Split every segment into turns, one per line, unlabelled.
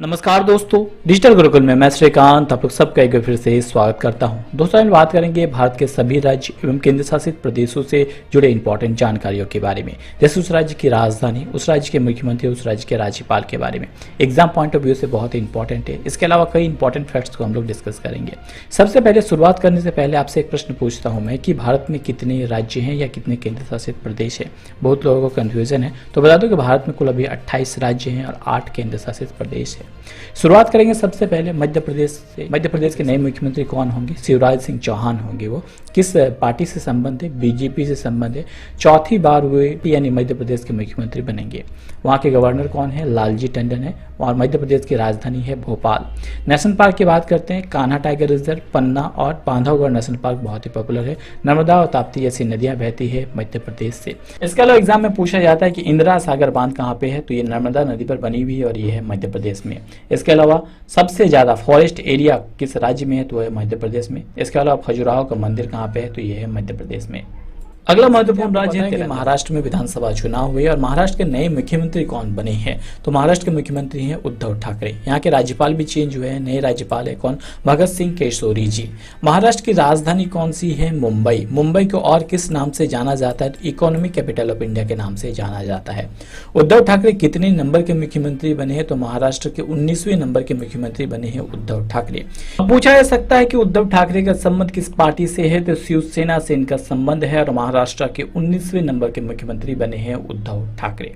नमस्कार दोस्तों, डिजिटल गुरुकुल में मैं श्रीकांत आप लोग सबका एक बार फिर से स्वागत करता हूं। दोस्तों हम बात करेंगे भारत के सभी राज्य एवं केंद्र शासित प्रदेशों से जुड़े इंपॉर्टेंट जानकारियों के बारे में, जैसे उस राज्य की राजधानी, उस राज्य के मुख्यमंत्री, उस राज्य के राज्यपाल के बारे में। एग्जाम पॉइंट ऑफ व्यू से बहुत ही इंपॉर्टेंट है। इसके अलावा कई इंपॉर्टेंट फैक्ट्स को हम लोग डिस्कस करेंगे। सबसे पहले शुरुआत करने से पहले आपसे एक प्रश्न पूछता हूँ मैं कि भारत में कितने राज्य हैं या कितने केंद्र शासित प्रदेश है। बहुत लोगों को कन्फ्यूजन है, तो बता दो कि भारत में कुल अभी 28 राज्य हैं और 8 केंद्र शासित प्रदेश है। शुरुआत करेंगे सबसे पहले मध्य प्रदेश से। मध्य प्रदेश के नए मुख्यमंत्री कौन होंगे? शिवराज सिंह चौहान होंगे। वो किस पार्टी से संबंध है? बीजेपी से संबंध है। चौथी बार वे यानी मध्य प्रदेश के मुख्यमंत्री बनेंगे। वहाँ के गवर्नर कौन है? लालजी टंडन है। और मध्य प्रदेश की राजधानी है भोपाल। नेशनल पार्क की बात करते हैं, कान्हा टाइगर रिजर्व, पन्ना और बांधवगढ़ नेशनल पार्क बहुत ही पॉपुलर है। नर्मदा और ताप्ती जैसी नदियां बहती है मध्य प्रदेश से। इसके अलावा एग्जाम में पूछा जाता है कि इंदिरा सागर बांध कहाँ पे है, तो ये नर्मदा नदी पर बनी हुई है और ये है मध्य प्रदेश में। इसके अलावा सबसे ज्यादा फॉरेस्ट एरिया किस राज्य में है, तो है मध्य प्रदेश में। इसके अलावा खजुराहो का मंदिर कहाँ पे है, तो ये है मध्य प्रदेश में। अगला महत्वपूर्ण राज्य है महाराष्ट्र में विधानसभा चुनाव हुए और महाराष्ट्र के नए मुख्यमंत्री कौन बने हैं, तो महाराष्ट्र के मुख्यमंत्री हैं उद्धव ठाकरे। यहाँ के राज्यपाल भी चेंज हुए हैं, नए राज्यपाल है कौन? भगत सिंह केशोरी जी। महाराष्ट्र की राजधानी कौन सी है? मुंबई। मुंबई को और किस नाम से जाना जाता है? इकोनॉमिक कैपिटल ऑफ इंडिया के नाम से जाना जाता है। उद्धव ठाकरे कितने नंबर के मुख्यमंत्री बने हैं, तो महाराष्ट्र के 19वें नंबर के मुख्यमंत्री बने हैं उद्धव ठाकरे। पूछा जा सकता है कि उद्धव ठाकरे का संबंध किस पार्टी से है, तो शिवसेना से इनका संबंध है और महाराष्ट्र के 19वें नंबर के मुख्यमंत्री बने हैं उद्धव ठाकरे।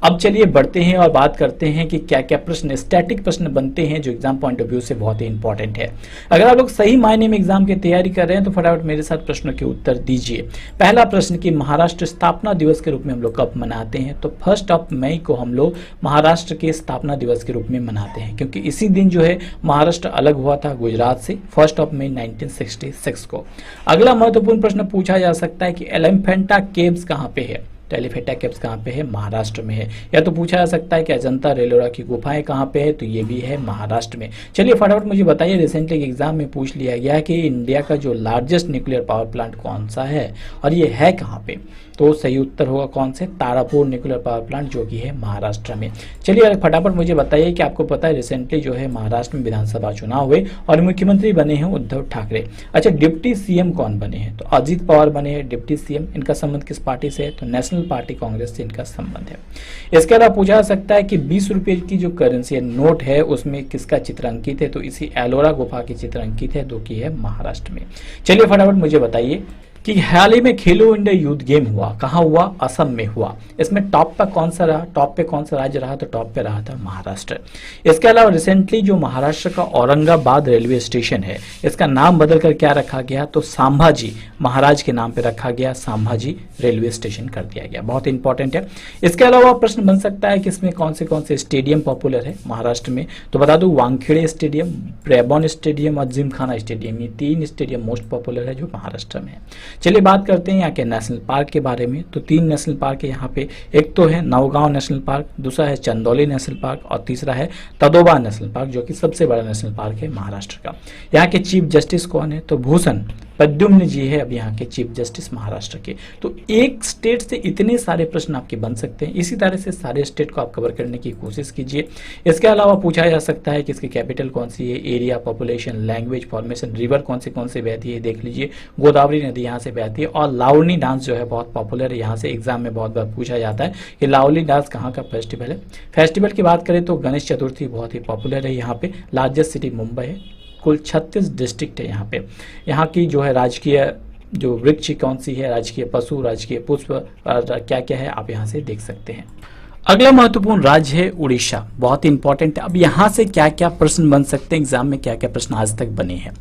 अब चलिए बढ़ते हैं और बात करते हैं कि क्या क्या प्रश्न स्टैटिक प्रश्न बनते हैं जो एग्जाम पॉइंट ऑफ व्यू से बहुत ही इंपॉर्टेंट है। अगर आप लोग सही मायने में एग्जाम की तैयारी कर रहे हैं तो फटाफट मेरे साथ प्रश्नों के उत्तर दीजिए। पहला प्रश्न कि महाराष्ट्र स्थापना दिवस के रूप में हम लोग कब मनाते हैं, तो 1 मई को हम लोग महाराष्ट्र के स्थापना दिवस के रूप में मनाते हैं, क्योंकि इसी दिन जो है महाराष्ट्र अलग हुआ था गुजरात से 1 मई 1966 को। अगला महत्वपूर्ण प्रश्न पूछा जा सकता है कि एलिफेंटा केव्स कहाँ पे है, तो एलिफेंटा केव्स कहाँ पे है? महाराष्ट्र में है। या तो पूछा जा सकता है कि अजंता रेलोरा की गुफाएं कहाँ पे है, तो ये भी है महाराष्ट्र में। चलिए फटाफट मुझे बताइए, रिसेंटली एग्जाम में पूछ लिया गया कि इंडिया का जो लार्जेस्ट न्यूक्लियर पावर प्लांट कौन सा है और ये है कहाँ पे, तो सही उत्तर होगा कौन से? तारापुर न्यूक्लियर पावर प्लांट जो कि है महाराष्ट्र में। चलिए फटाफट मुझे बताइए कि आपको पता है रिसेंटली जो है महाराष्ट्र में विधानसभा चुनाव हुए और मुख्यमंत्री बने हैं उद्धव ठाकरे। अच्छा, डिप्टी सीएम कौन बने हैं, तो अजीत पवार बने हैं डिप्टी सीएम। इनका संबंध किस पार्टी से है, तो नेशनल पार्टी कांग्रेस से इनका संबंध है। इसके अलावा पूछा जा सकता है कि 20 रुपए की जो करेंसी है, नोट है, उसमें किसका चित्र अंकित है, तो इसी एलोरा गुफा की चित्र अंकित है जो कि है महाराष्ट्र में। चलिए फटाफट मुझे बताइए कि हाल ही में खेलो इंडिया यूथ गेम हुआ, कहाँ हुआ? असम में हुआ। इसमें टॉप पे कौन सा रहा, टॉप पे कौन सा राज्य रहा, तो टॉप पे रहा था महाराष्ट्र। इसके अलावा रिसेंटली जो महाराष्ट्र का औरंगाबाद रेलवे स्टेशन है, इसका नाम बदलकर क्या रखा गया, तो संभाजी महाराज के नाम पे रखा गया, संभाजी रेलवे स्टेशन कर दिया गया। बहुत इंपॉर्टेंट है। इसके अलावा प्रश्न बन सकता है कि इसमें कौन से स्टेडियम पॉपुलर है महाराष्ट्र में, तो बता दो वानखेड़े स्टेडियम, ब्रेबॉन स्टेडियम और जिमखाना स्टेडियम, ये 3 स्टेडियम मोस्ट पॉपुलर है जो महाराष्ट्र में है। चलिए बात करते हैं यहाँ के नेशनल पार्क के बारे में, तो 3 नेशनल पार्क है यहाँ पे। एक तो है नौगांव नेशनल पार्क, दूसरा है चंदौली नेशनल पार्क और तीसरा है तदोबा नेशनल पार्क जो कि सबसे बड़ा नेशनल पार्क है महाराष्ट्र का। यहाँ के चीफ जस्टिस कौन है, तो भूषण प्रद्युम्न जी है अब यहाँ के चीफ जस्टिस महाराष्ट्र के। तो एक स्टेट से इतने सारे प्रश्न आपके बन सकते हैं, इसी तरह से सारे स्टेट को आप कवर करने की कोशिश कीजिए। इसके अलावा पूछा जा सकता है कि इसकी कैपिटल कौन सी है, area, population, language, formation, river कौन से बहती है, देख लीजिए। गोदावरी नदी यहाँ से बहती है और लावनी डांस जो है बहुत पॉपुलर है, यहाँ से एग्जाम में बहुत बार पूछा जाता है कि लावनी डांस कहाँ का फेस्टिवल है। फेस्टिवल की बात करें तो गणेश चतुर्थी बहुत ही पॉपुलर है यहाँ पे। लार्जेस्ट सिटी मुंबई है, कुल 36 डिस्ट्रिक्ट है यहाँ पे। यहाँ की जो है राजकीय जो वृक्ष कौन सी है, राजकीय पशु, राजकीय पुष्प क्या क्या है, आप यहाँ से देख सकते हैं। अगला महत्वपूर्ण राज्य है उड़ीसा, बहुत ही इंपॉर्टेंट है। अब यहाँ से क्या क्या प्रश्न बन सकते हैं, एग्जाम में क्या क्या प्रश्न आज तक बने हैं।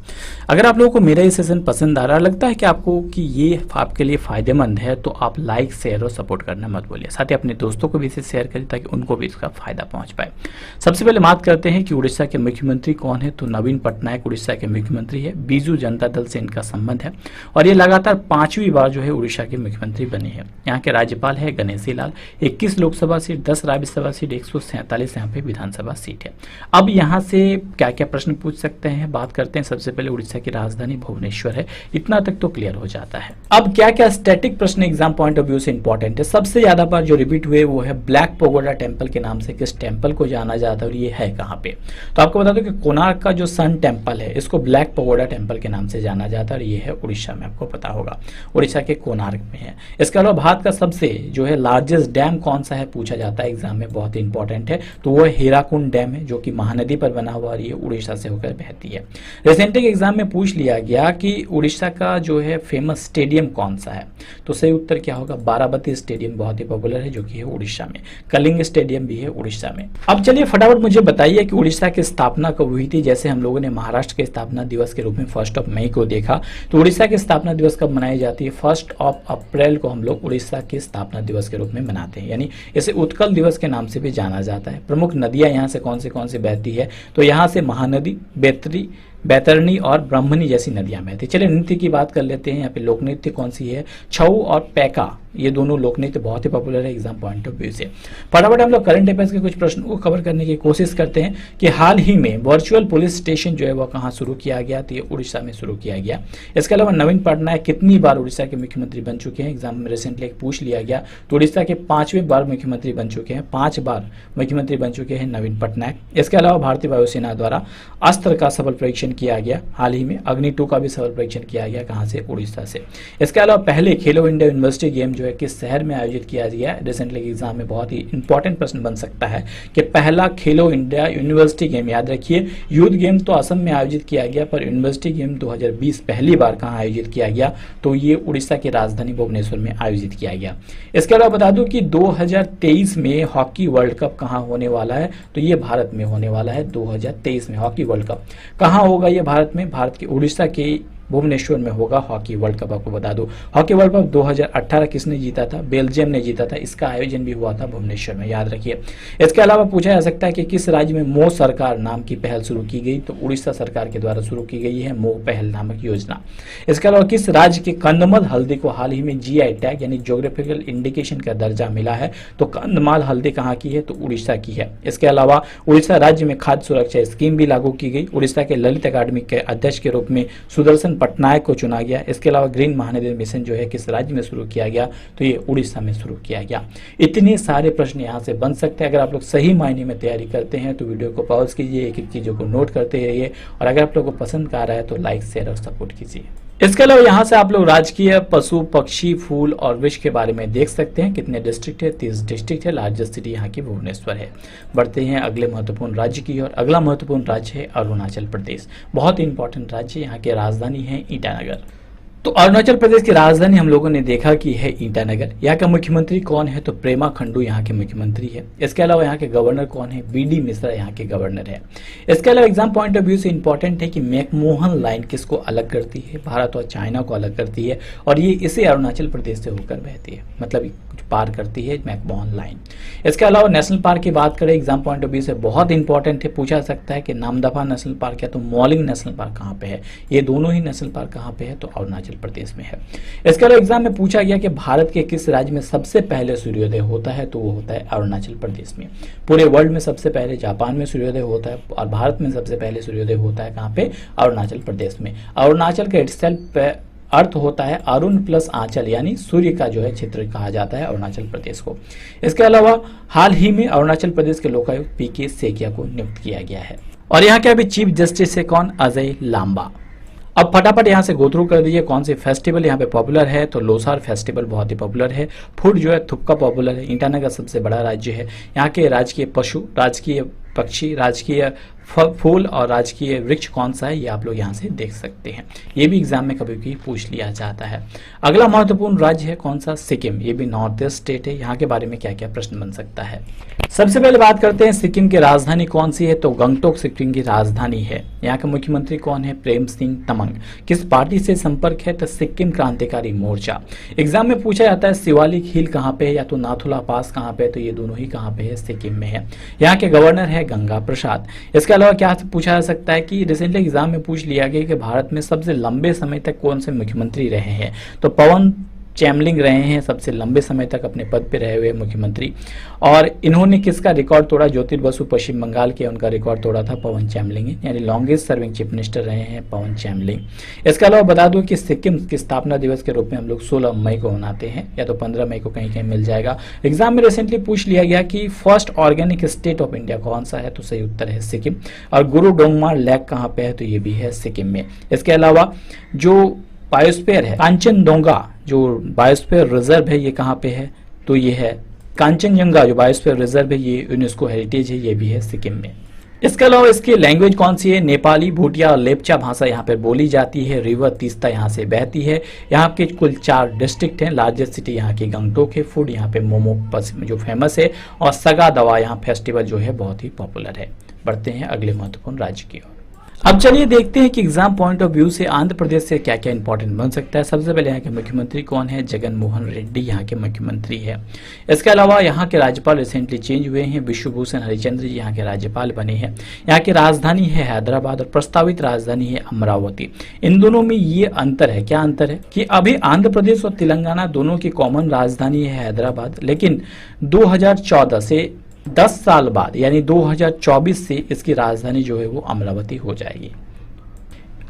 अगर आप लोगों को मेरा ये सेशन पसंद आ रहा है, लगता है कि आपको कि ये आपके लिए फायदेमंद है, तो आप लाइक, शेयर और सपोर्ट करना मत भूलिए। साथ ही अपने दोस्तों को भी इसे शेयर करें ताकि उनको भी इसका फायदा पहुंच पाए। सबसे पहले बात करते हैं कि उड़ीसा के मुख्यमंत्री कौन है, तो नवीन पटनायक उड़ीसा के मुख्यमंत्री है। बीजू जनता दल से इनका संबंध है और ये लगातार 5वीं बार जो है उड़ीसा के मुख्यमंत्री बने हैं। यहाँ के राज्यपाल है गणेशी लाल। 21 लोकसभा सीट, 10 राज्यसभा सीट, 147 यहाँ पे विधानसभा सीट है। अब यहाँ से क्या क्या प्रश्न पूछ सकते हैं, बात करते हैं। सबसे पहले उड़ीसा की राजधानी भुवनेश्वर है, इतना तक तो क्लियर हो जाता है। अब क्या क्या स्टैटिक प्रश्न एग्जाम पॉइंट ऑफ व्यू से इंपॉर्टेंट है। सबसे ज्यादा बार जो रिपीट हुए वो है ब्लैक पगोडा टेम्पल के नाम से किस टेम्पल को जाना जाता है और ये है कहाँ पे। तो आपको बता दो कि कोणार्क का जो सन टेम्पल है इसको ब्लैक पगोडा टेम्पल के नाम से जाना जाता है और ये है उड़ीसा में, आपको पता होगा उड़ीसा के कोणार्क में है। इसके अलावा भारत का सबसे जो है लार्जेस्ट डैम कौन सा है पूछा जाता है एग्जाम में, बहुत ही इंपॉर्टेंट है। तो वो हीराकुंड डैम है जो कि महानदी पर बना हुआ और ये उड़ीसा से होकर बहती है। रिसेंटली एग्जाम में पूछ लिया गया कि उड़ीसा का जो है फेमस स्टेडियम कौन सा है, तो सही उत्तर क्या होगा, बाराबती स्टेडियम बहुत ही पॉपुलर है जो कि है उड़ीसा में। कलिंग स्टेडियम भी है उड़ीसा में। अब चलिए फटाफट मुझे बताइए कि उड़ीसा की स्थापना कब हुई थी। जैसे हम लोगों ने महाराष्ट्र के स्थापना दिवस के रूप में 1 मई को देखा, तो उड़ीसा की स्थापना दिवस कब मनाई जाती है, 1 अप्रैल को हम लोग उड़ीसा के स्थापना दिवस के रूप में मनाते हैं, यानी इसे उत्कल दिवस के नाम से भी जाना जाता है। प्रमुख नदियां यहाँ से कौन से बहती है, तो यहाँ से महानदी, बैतरणी और ब्राह्मणी जैसी नदियां बहती। चलिए नृत्य की बात कर लेते हैं। यहाँ पे लोक नृत्य कौन सी है, छऊ और पैका, ये दोनों लोक नृत्य बहुत ही पॉपुलर है एग्जाम पॉइंट ऑफ व्यू से। फटाफट हम लोग करंट अफेयर्स के कुछ प्रश्नों को कवर करने की कोशिश करते हैं कि हाल ही में वर्चुअल पुलिस स्टेशन जो है वो कहाँ शुरू किया गया, तो ये उड़ीसा में शुरू किया गया। इसके अलावा नवीन पटनायक कितनी बार उड़ीसा के मुख्यमंत्री बन चुके हैं, एग्जाम में रिसेंटली एक पूछ लिया गया। तो उड़ीसा के 5वें बार मुख्यमंत्री बन चुके हैं, 5 बार मुख्यमंत्री बन चुके हैं नवीन पटनायक। इसके अलावा भारतीय वायुसेना द्वारा अस्त्र का सफल परीक्षण किया गया, हाल ही में अग्नि 2 का भी सफल परीक्षण किया गया, कहां से, उड़ीसा से। इसके अलावा पहले खेलो इंडिया यूनिवर्सिटी गेम जो है किस शहर में आयोजित किया गया, रिसेंटली एग्जाम में बहुत ही इंपॉर्टेंट प्रश्न बन सकता है कि पहला खेलो इंडिया यूनिवर्सिटी गेम, याद रखिए यूथ गेम तो असम में आयोजित किया गया, पर यूनिवर्सिटी गेम 2020 पहली बार कहां आयोजित किया गया, तो ये उड़ीसा की राजधानी भुवनेश्वर में आयोजित किया गया। इसके अलावा बता दूं कि 2023 में हॉकी वर्ल्ड कप कहां होने वाला है, तो ये भारत में होने वाला है। 2023 में हॉकी वर्ल्ड कप कहां होगा, ये भारत में, भारत के उड़ीसा के भुवनेश्वर में होगा हॉकी वर्ल्ड कप। आपको बता दो हॉकी वर्ल्ड कप 2018 किसने जीता था, बेल्जियम ने जीता था। इसका आयोजन भी हुआ था भुवनेश्वर में, याद रखिए। इसके अलावा पूछा जा सकता है कि किस राज्य में मोह सरकार नाम की पहल शुरू की गई, तो उड़ीसा सरकार के द्वारा शुरू की गई है मोह पहल नामक योजना। इसके अलावा किस राज्य के कंदमल हल्दी को हाल ही में जीआई टैग यानी ज्योग्राफिकल इंडिकेशन का दर्जा मिला है, तो कंदमाल हल्दी कहाँ की है, तो उड़ीसा की है। इसके अलावा उड़ीसा राज्य में खाद्य सुरक्षा स्कीम भी लागू की गई। उड़ीसा के ललित अकादमी के अध्यक्ष के रूप में सुदर्शन पटनायक को चुना गया। इसके अलावा ग्रीन महानदी मिशन जो है किस राज्य में शुरू किया गया, तो ये उड़ीसा में शुरू किया गया। इतने सारे प्रश्न यहाँ से बन सकते हैं। अगर आप लोग सही मायने में तैयारी करते हैं तो वीडियो को पॉज कीजिए, एक एक चीजों को नोट करते रहिए, और अगर आप लोगों को पसंद आ रहा है तो लाइक, शेयर और सपोर्ट कीजिए। इसके अलावा यहाँ से आप लोग राजकीय पशु, पक्षी, फूल और वृक्ष के बारे में देख सकते हैं। कितने डिस्ट्रिक्ट है, 30 डिस्ट्रिक्ट है। लार्जेस्ट सिटी यहाँ की भुवनेश्वर है। बढ़ते हैं अगले महत्वपूर्ण राज्य की और अगला महत्वपूर्ण राज्य है अरुणाचल प्रदेश। बहुत ही इंपॉर्टेंट राज्य, यहाँ की राजधानी है ईटानगर। तो अरुणाचल प्रदेश की राजधानी हम लोगों ने देखा कि है ईटानगर। यहाँ का मुख्यमंत्री कौन है, तो प्रेमा खंडू यहाँ के मुख्यमंत्री है। इसके अलावा यहाँ के गवर्नर कौन है, बीडी मिश्रा यहाँ के गवर्नर है। इसके अलावा एग्जाम पॉइंट ऑफ व्यू से इंपॉर्टेंट है कि मैकमोहन लाइन किसको अलग करती है, भारत और चाइना को अलग करती है, और ये इसे अरुणाचल प्रदेश से होकर बहती है, मतलब कुछ पार करती है मैकमोहन लाइन। इसके अलावा नेशनल पार्क की बात करें एग्जाम पॉइंट ऑफ व्यू से बहुत इंपॉर्टेंट है, पूछा सकता है कि नामदफा नेशनल पार्क है तो मॉलिंग नेशनल पार्क कहाँ पे है। ये दोनों ही नेशनल पार्क कहाँ पे है, तो अरुणाचल प्रदेश में है। इसके अलावा एग्जाम में पूछा गया कि भारत के किस राज्य में सबसे पहले सूर्योदय होता है, तो वो होता है अरुणाचल प्रदेश में। पूरे वर्ल्ड में सबसे पहले जापान में सूर्योदय होता है और भारत में सबसे पहले सूर्योदय होता है कहाँ पे, अरुणाचल प्रदेश में। अरुणाचल का इटसेल्फ अर्थ होता है अरुण प्लस आंचल, यानी सूर्य का जो है क्षेत्र कहा जाता है अरुणाचल प्रदेश को। इसके अलावा हाल ही में अरुणाचल प्रदेश के लोकायुक्त पीके सेकिया को नियुक्त किया गया है। और यहाँ के अभी चीफ जस्टिस है कौन, अजय लांबा। अब फटाफट यहाँ से गो थ्रू कर दीजिए कौन से फेस्टिवल यहाँ पे पॉपुलर है, तो लोसार फेस्टिवल बहुत ही पॉपुलर है। फूड जो है थुक्का पॉपुलर है। ईटानगर सबसे बड़ा राज्य है। यहाँ के राजकीय पशु, राजकीय पक्षी, राजकीय फूल और राजकीय वृक्ष कौन सा है, ये आप लोग यहाँ से देख सकते हैं। ये भी एग्जाम में कभी कभी पूछ लिया जाता है। अगला महत्वपूर्ण राज्य है कौन सा, सिक्किम। ये भी नॉर्थ ईस्ट स्टेट है। यहाँ के बारे में क्या क्या प्रश्न बन सकता है, सबसे पहले बात करते हैं सिक्किम की राजधानी कौन सी है, तो गंगटोक सिक्किम की राजधानी है। यहाँ के मुख्यमंत्री कौन है, प्रेम सिंह तमंग। किस पार्टी से संपर्क है, तो सिक्किम क्रांतिकारी मोर्चा। एग्जाम में पूछा जाता है शिवालिक हिल कहाँ पे है या तो नाथुला पास कहाँ पे है, तो ये दोनों ही कहाँ पे है, सिक्किम में है। यहाँ के गवर्नर है गंगा प्रसाद। इसके अलावा क्या पूछा जा सकता है कि रिसेंटली एग्जाम में पूछ लिया गया कि भारत में सबसे लंबे समय तक कौन से मुख्यमंत्री रहे हैं, तो पवन चैमलिंग रहे हैं सबसे लंबे समय तक अपने पद पे रहे हुए मुख्यमंत्री। और इन्होंने किसका रिकॉर्ड तोड़ा? ज्योतिर्मय बसु पश्चिम बंगाल के, उनका रिकॉर्ड तोड़ा था पवन चैमलिंग, यानी लॉन्गेस्ट सर्विंग चीफ मिनिस्टर रहे हैं पवन चैमलिंग। इसके अलावा बता दूं कि सिक्किम की स्थापना दिवस के रूप में हम लोग 16 मई को मनाते हैं, या तो 15 मई को कहीं कहीं मिल जाएगा। एग्जाम में रिसेंटली पूछ लिया गया कि first organic state of India कौन सा है, तो सही उत्तर है सिक्किम। और गुरु डोंगमा लेक कहाँ पे है, तो ये भी है सिक्किम में। इसके अलावा जो बायोस्फीयर है कांचनजंगा, जो बायोस्फीयर रिजर्व है, ये कहाँ पे है, तो ये है कांचनजंगा जो बायोस्फीयर रिजर्व है, ये यूनेस्को हेरिटेज है, ये भी है सिक्किम में। इसके अलावा इसकी लैंग्वेज कौन सी है? नेपाली, भूटिया और लेपचा भाषा यहाँ पर बोली जाती है। रिवर तीस्ता यहाँ से बहती है। यहाँ के कुल 4 डिस्ट्रिक्ट हैं। लार्जेस्ट सिटी यहाँ की गंगटोक है। फूड यहाँ पे मोमो जो फेमस है, और सगा दवा यहाँ फेस्टिवल जो है बहुत ही पॉपुलर है। बढ़ते हैं अगले महत्वपूर्ण राज्य की ओर। अब चलिए देखते हैं कि एग्जाम पॉइंट ऑफ व्यू से आंध्र प्रदेश से क्या क्या इंपॉर्टेंट बन सकता है। सबसे पहले यहाँ के मुख्यमंत्री कौन है? जगन मोहन रेड्डी यहाँ के मुख्यमंत्री है। इसके अलावा यहाँ के राज्यपाल रिसेंटली चेंज हुए हैं। विश्वभूषण हरिचंद्र जी यहाँ के राज्यपाल बने हैं। यहाँ की राजधानी है हैदराबाद और प्रस्तावित राजधानी है अमरावती। इन दोनों में ये अंतर है, क्या अंतर है कि अभी आंध्र प्रदेश और तेलंगाना दोनों की कॉमन राजधानी है हैदराबाद, लेकिन 2014 से 10 साल बाद यानी 2024 से इसकी राजधानी जो है वो अमरावती हो जाएगी।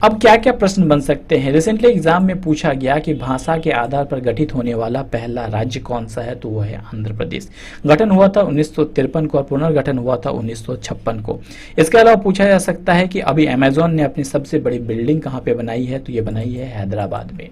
अब क्या क्या प्रश्न बन सकते हैं? रिसेंटली एग्जाम में पूछा गया कि भाषा के आधार पर गठित होने वाला पहला राज्य कौन सा है, तो वो है आंध्र प्रदेश। गठन हुआ था 1953 को और पुनर्गठन हुआ था 1956 को। इसके अलावा पूछा जा सकता है कि अभी अमेजोन ने अपनी सबसे बड़ी बिल्डिंग कहाँ पे बनाई है, तो ये बनाई है हैदराबाद में।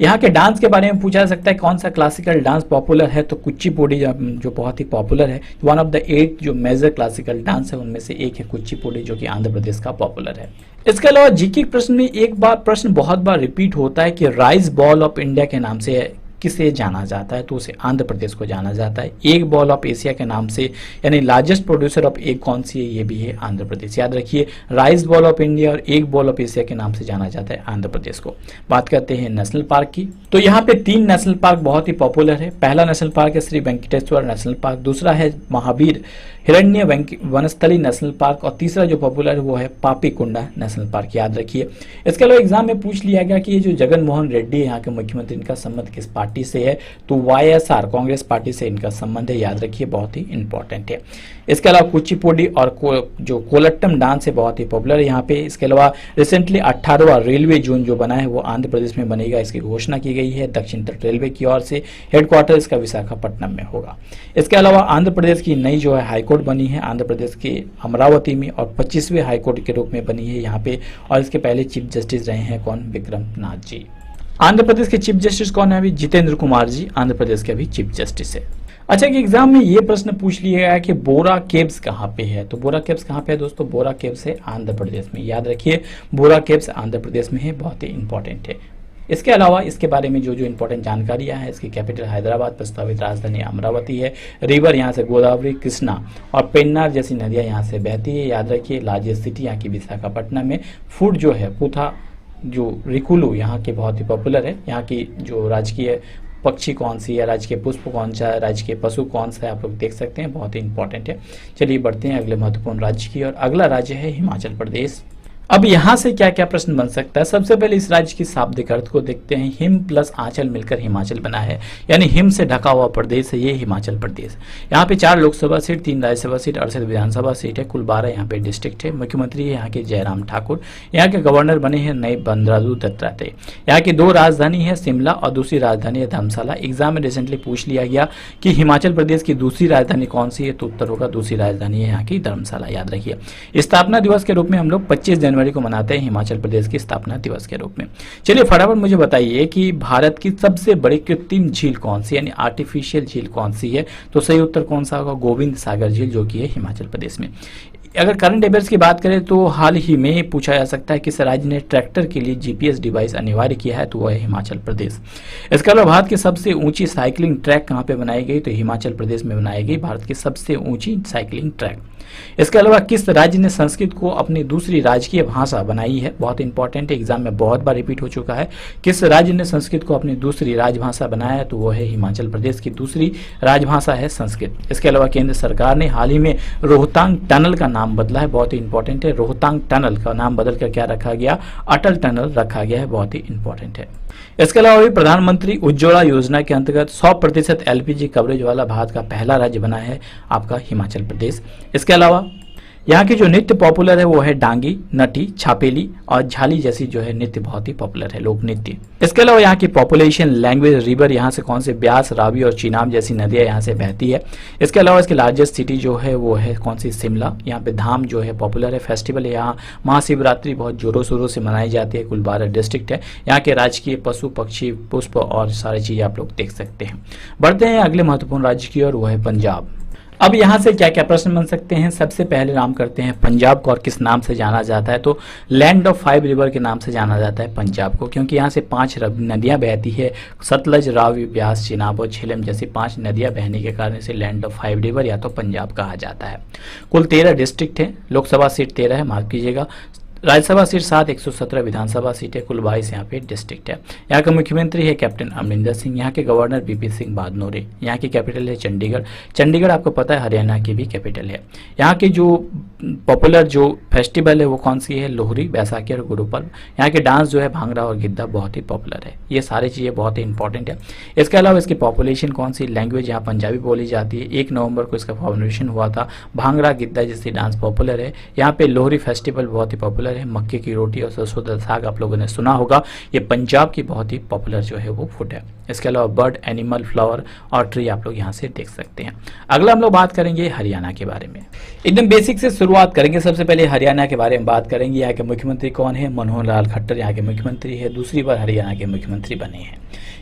यहाँ के डांस के बारे में पूछा जा सकता है कौन सा क्लासिकल डांस पॉपुलर है, तो कुचिपुड़ी जो बहुत ही पॉपुलर है। वन ऑफ द 8 जो मेजर क्लासिकल डांस है उनमें से एक है कुचिपुड़ी, जो कि आंध्र प्रदेश का पॉपुलर है। इसके अलावा जीके प्रश्न में एक बार प्रश्न बहुत बार रिपीट होता है कि राइस बॉल ऑफ इंडिया के नाम से किसे जाना जाता है, तो उसे आंध्र प्रदेश को जाना जाता है। एग बॉल ऑफ एशिया के नाम से यानी लार्जेस्ट प्रोड्यूसर ऑफ एग कौन सी है, ये भी है आंध्र प्रदेश। याद रखिए, राइस बॉल ऑफ इंडिया और एग बॉल ऑफ एशिया के नाम से जाना जाता है आंध्र प्रदेश को। बात करते हैं नेशनल पार्क की, तो यहाँ पे 3 नेशनल पार्क बहुत ही पॉपुलर है। पहला नेशनल पार्क है श्री वेंकटेश्वर नेशनल पार्क, दूसरा है महावीर हिरण्य वनस्थली नेशनल पार्क, और तीसरा जो पॉपुलर है वो है पापीकुंडा नेशनल पार्क। याद रखिए। इसके अलावा एग्जाम में पूछ लिया गया कि ये जो जगन मोहन रेड्डी यहाँ के मुख्यमंत्री, इनका संबंध किस पार्टी से है, तो YSR कांग्रेस पार्टी से इनका संबंध है। याद रखिए, बहुत ही इंपॉर्टेंट है। इसके अलावा कुचिपुड़ी और जो कोलट्टम डांस है बहुत ही पॉपुलर है यहाँ पे। इसके अलावा रिसेंटली 18वां रेलवे जोन जो बना है वो आंध्र प्रदेश में बनेगा, इसकी घोषणा की गई है दक्षिण तट रेलवे की ओर से। हेडक्वार्टर इसका विशाखापट्टनम में होगा। इसके अलावा आंध्र प्रदेश की नई जो है हाईकोर्ट बनी है आंध्र प्रदेश के अमरावती में, और 25वें हाईकोर्ट के रूप में बनी है यहाँ पे। और इसके पहले चीफ जस्टिस रहे हैं कौन? विक्रम नाथ जी। आंध्र प्रदेश के चीफ जस्टिस कौन है अभी? जितेंद्र कुमार जी आंध्र प्रदेश के अभी चीफ जस्टिस है। अच्छा कि एग्जाम में ये प्रश्न पूछ लिया गया कि बोरा केव्स कहाँ पे है, तो बोरा केव्स कहाँ पे है दोस्तों? बोरा केव्स है आंध्र प्रदेश में। याद रखिए, बोरा केव्स आंध्र प्रदेश में है, बहुत ही इंपॉर्टेंट है। इसके अलावा इसके बारे में जो इंपॉर्टेंट जानकारियां हैं, इसकी कैपिटल हैदराबाद, प्रस्तावित राजधानी अमरावती है। रिवर यहाँ से गोदावरी, कृष्णा और पेन्नार जैसी नदियां यहाँ से बहती है। याद रखिए, लार्जेस्ट सिटी यहाँ की विशाखापट्टनम में। फूड जो है पुथा जो रिकुलू यहाँ के बहुत ही पॉपुलर है। यहाँ की जो राजकीय पक्षी कौन सी है, राजकीय पुष्प कौन सा है, राजकीय पशु कौन सा है, आप लोग देख सकते हैं, बहुत ही इंपॉर्टेंट है। चलिए बढ़ते हैं अगले महत्वपूर्ण राज्य की और अगला राज्य है हिमाचल प्रदेश। अब यहाँ से क्या क्या प्रश्न बन सकता है? सबसे पहले इस राज्य की शाब्दिक अर्थ को देखते हैं। हिम प्लस आंचल मिलकर हिमाचल बना है, यानी हिम से ढका हुआ प्रदेश है ये हिमाचल प्रदेश। यहाँ पे 4 लोकसभा सीट, 3 राज्यसभा सीट, 68 विधानसभा सीट है, कुल 12 यहाँ पे डिस्ट्रिक्ट है। मुख्यमंत्री है यहाँ के जयराम ठाकुर। यहाँ के गवर्नर बने हैं नए बंदराजू दत्तात्रेय। यहाँ की 2 राजधानी है सिमला और दूसरी राजधानी है धर्मशाला। एग्जाम में रिसेंटली पूछ लिया गया कि हिमाचल प्रदेश की दूसरी राजधानी कौन सी है, तो उत्तर होगा दूसरी राजधानी है यहाँ की धर्मशाला। याद रखिए। स्थापना दिवस के रूप में हम लोग 25 जनवरी को मनाते हैं हिमाचल प्रदेश की स्थापना दिवस के रूप में। चलिए फटाफट मुझे बताइए कि भारत की सबसे बड़ी कृत्रिम झील कौन सी, यानी आर्टिफिशियल झील कौन सी है, तो सही उत्तर कौन सा होगा? गोविंद सागर झील, जो कि है हिमाचल प्रदेश में। अगर करंट अफेयर्स की बात करें तो हाल ही में पूछा जा सकता है किस राज्य ने ट्रैक्टर के लिए GPS डिवाइस अनिवार्य किया है, तो वह है हिमाचल प्रदेश। इसके अलावा भारत की सबसे ऊंची साइकिलिंग ट्रैक कहाँ पे बनाई गई, तो हिमाचल प्रदेश में बनाई गई भारत की सबसे ऊंची साइकिलिंग ट्रैक। इसके अलावा किस राज्य ने संस्कृत को अपनी दूसरी राजकीय भाषा बनाई है, बहुत इंपॉर्टेंट है, एग्जाम में बहुत बार रिपीट हो चुका है। किस राज्य ने संस्कृत को अपनी दूसरी राजभाषा बनाया है, तो वो है हिमाचल प्रदेश की दूसरी राजभाषा है संस्कृत। इसके अलावा केंद्र सरकार ने हाल ही में रोहतांग टनल का नाम बदला है, बहुत ही इंपॉर्टेंट है। रोहतांग टनल का नाम बदलकर क्या रखा गया, अटल टनल रखा गया है, बहुत ही इंपॉर्टेंट है। इसके अलावा भी प्रधानमंत्री उज्ज्वला योजना के अंतर्गत 100% एलपीजी कवरेज वाला भारत का पहला राज्य बना है आपका हिमाचल प्रदेश। इसके अलावा यहाँ की जो नृत्य पॉपुलर है वो है डांगी, नटी, छापेली और झाली जैसी जो है नृत्य बहुत ही पॉपुलर है, लोक नृत्य। इसके अलावा यहाँ की पॉपुलेशन, लैंग्वेज, रिवर, यहाँ से कौन से ब्यास, रावी और चीनाब जैसी नदियाँ यहाँ से बहती है। इसके अलावा इसकी लार्जेस्ट सिटी जो है वो है कौन सी, शिमला। यहाँ पे धाम जो है पॉपुलर है, फेस्टिवल है यहाँ महाशिवरात्रि बहुत जोरों शोरों से मनाई जाती है। कुल 12 डिस्ट्रिक्ट है। यहाँ के राजकीय पशु, पक्षी, पुष्प और सारी चीजें आप लोग देख सकते हैं। बढ़ते हैं अगले महत्वपूर्ण राज्य की ओर, वो है पंजाब। अब यहाँ से क्या क्या प्रश्न बन सकते हैं। सबसे पहले नाम करते हैं पंजाब को, और किस नाम से जाना जाता है, तो लैंड ऑफ 5 रिवर के नाम से जाना जाता है पंजाब को, क्योंकि यहाँ से 5 नदियाँ बहती है, सतलज, रावी, ब्यास, चिनाब और झेलम जैसी 5 नदियाँ बहने के कारण इसे लैंड ऑफ 5 रिवर या तो पंजाब कहा जाता है। कुल 13 डिस्ट्रिक्ट है, लोकसभा सीट 13 है, मार्क कीजिएगा। राज्यसभा सीट 7, 117 विधानसभा सीट है, कुल 22 यहाँ पे डिस्ट्रिक्ट है। यहाँ का मुख्यमंत्री है कैप्टन अमरिंदर सिंह। यहाँ के गवर्नर बीपी सिंह बादनोरे। यहाँ की कैपिटल है चंडीगढ़। चंडीगढ़ आपको पता है हरियाणा की भी कैपिटल है। यहाँ की जो पॉपुलर जो फेस्टिवल है वो कौन सी है, लोहरी, बैसाखी और गुरु पर्व। यहाँ के डांस जो है भांगड़ा और गिद्धा बहुत ही पॉपुलर है। ये सारी चीज़ें बहुत ही इंपॉर्टेंट है। इसके अलावा इसकी पॉपुलेशन कौन सी, लैंग्वेज यहाँ पंजाबी बोली जाती है। 1 नवंबर को इसका फॉर्मेशन हुआ था। भांगड़ा, गिद्धा जैसी डांस पॉपुलर है। यहाँ पे लोहरी फेस्टिवल बहुत ही पॉपुलर है। मक्के की रोटी और सरसों का साग आप लोगों ने सुना होगा, ये पंजाब की बहुत ही पॉपुलर जो है वो फूड है। इसके अलावा बर्ड, एनिमल, फ्लावर और ट्री आप लोग यहाँ से देख सकते हैं। अगला हम लोग बात करेंगे हरियाणा के बारे में। एकदम बेसिक से शुरुआत करेंगे। सबसे पहले हरियाणा के बारे में बात करेंगे। यहाँ के मुख्यमंत्री कौन है, मनोहर लाल खट्टर यहाँ के मुख्यमंत्री है, दूसरी बार हरियाणा के मुख्यमंत्री बने हैं।